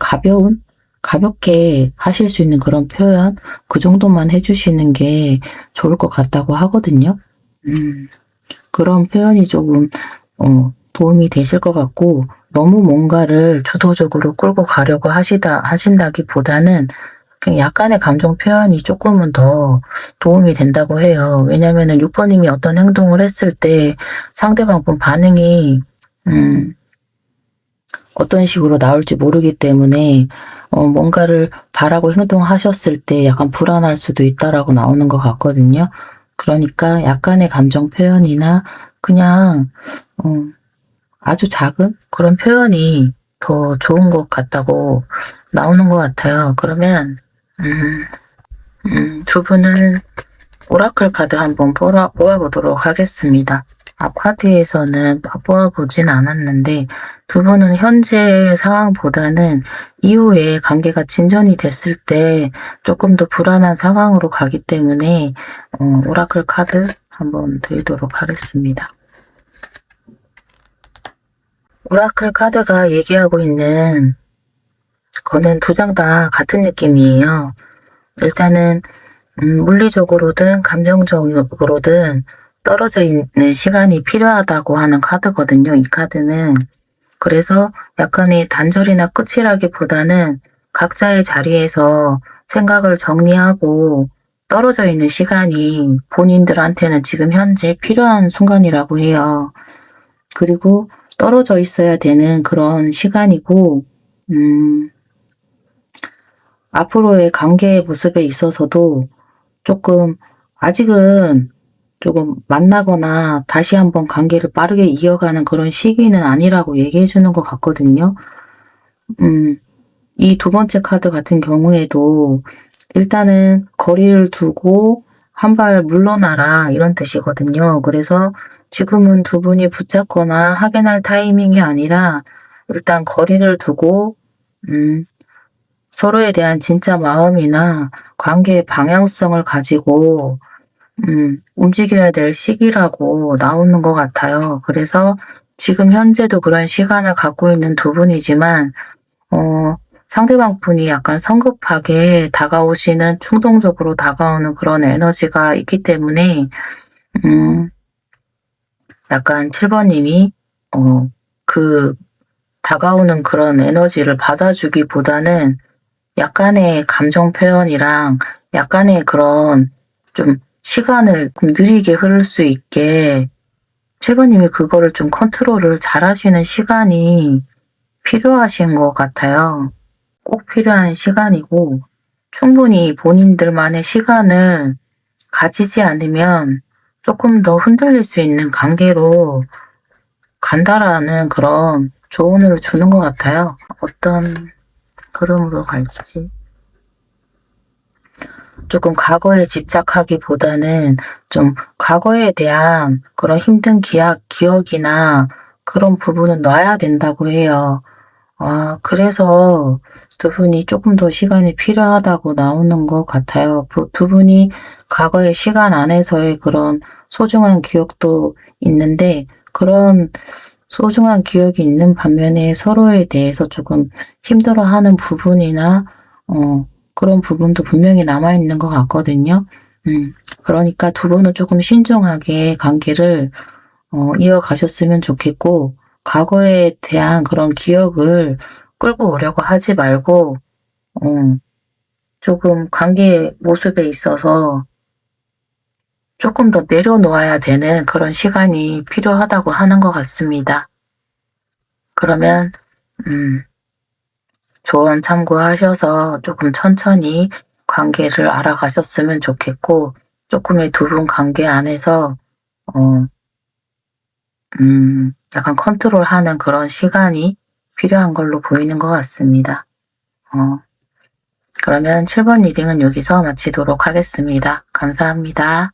가볍게 하실 수 있는 그런 표현, 그 정도만 해주시는 게 좋을 것 같다고 하거든요. 그런 표현이 조금, 도움이 되실 것 같고, 너무 뭔가를 주도적으로 끌고 가려고 하신다기보다는 그냥 약간의 감정 표현이 조금은 더 도움이 된다고 해요. 왜냐면은 6번님이 어떤 행동을 했을 때 상대방 분 반응이, 어떤 식으로 나올지 모르기 때문에, 뭔가를 바라고 행동하셨을 때 약간 불안할 수도 있다라고 나오는 것 같거든요. 그러니까 약간의 감정 표현이나 그냥, 아주 작은 그런 표현이 더 좋은 것 같다고 나오는 것 같아요. 그러면, 두 분은 오라클 카드 한번 뽑아보도록 하겠습니다. 앞 카드에서는 뽑아보진 않았는데 두 분은 현재 상황보다는 이후에 관계가 진전이 됐을 때 조금 더 불안한 상황으로 가기 때문에 오라클 카드 한번 드리도록 하겠습니다. 오라클 카드가 얘기하고 있는 거는 두 장 다 같은 느낌이에요. 일단은 물리적으로든 감정적으로든 떨어져 있는 시간이 필요하다고 하는 카드거든요. 이 카드는. 그래서 약간의 단절이나 끝이라기보다는 각자의 자리에서 생각을 정리하고 떨어져 있는 시간이 본인들한테는 지금 현재 필요한 순간이라고 해요. 그리고 떨어져 있어야 되는 그런 시간이고, 앞으로의 관계의 모습에 있어서도 조금, 아직은 조금 만나거나 다시 한번 관계를 빠르게 이어가는 그런 시기는 아니라고 얘기해 주는 것 같거든요. 이 두 번째 카드 같은 경우에도 일단은 거리를 두고 한 발 물러나라 이런 뜻이거든요. 그래서 지금은 두 분이 붙잡거나 확인할 타이밍이 아니라 일단 거리를 두고 서로에 대한 진짜 마음이나 관계의 방향성을 가지고 움직여야 될 시기라고 나오는 것 같아요. 그래서 지금 현재도 그런 시간을 갖고 있는 두 분이지만 상대방 분이 약간 성급하게 다가오시는, 충동적으로 다가오는 그런 에너지가 있기 때문에 약간 7번님이 그 다가오는 그런 에너지를 받아주기보다는 약간의 감정 표현이랑 약간의 그런 좀 시간을 좀 느리게 흐를 수 있게 7번님이 그거를 좀 컨트롤을 잘 하시는 시간이 필요하신 것 같아요. 꼭 필요한 시간이고, 충분히 본인들만의 시간을 가지지 않으면 조금 더 흔들릴 수 있는 관계로 간다라는 그런 조언을 주는 것 같아요. 어떤 흐름으로 갈지. 조금 과거에 집착하기보다는 좀 과거에 대한 그런 힘든 기억이나 그런 부분은 놔야 된다고 해요. 그래서 두 분이 조금 더 시간이 필요하다고 나오는 것 같아요. 두 분이 과거의 시간 안에서의 그런 소중한 기억도 있는데, 그런 소중한 기억이 있는 반면에 서로에 대해서 조금 힘들어하는 부분이나, 그런 부분도 분명히 남아있는 것 같거든요. 그러니까 두 분은 조금 신중하게 관계를, 이어가셨으면 좋겠고, 과거에 대한 그런 기억을 끌고 오려고 하지 말고, 조금 관계의 모습에 있어서 조금 더 내려놓아야 되는 그런 시간이 필요하다고 하는 것 같습니다. 그러면, 조언 참고하셔서 조금 천천히 관계를 알아가셨으면 좋겠고, 조금의 두 분 관계 안에서, 약간 컨트롤하는 그런 시간이 필요한 걸로 보이는 것 같습니다. 그러면 7번 리딩은 여기서 마치도록 하겠습니다. 감사합니다.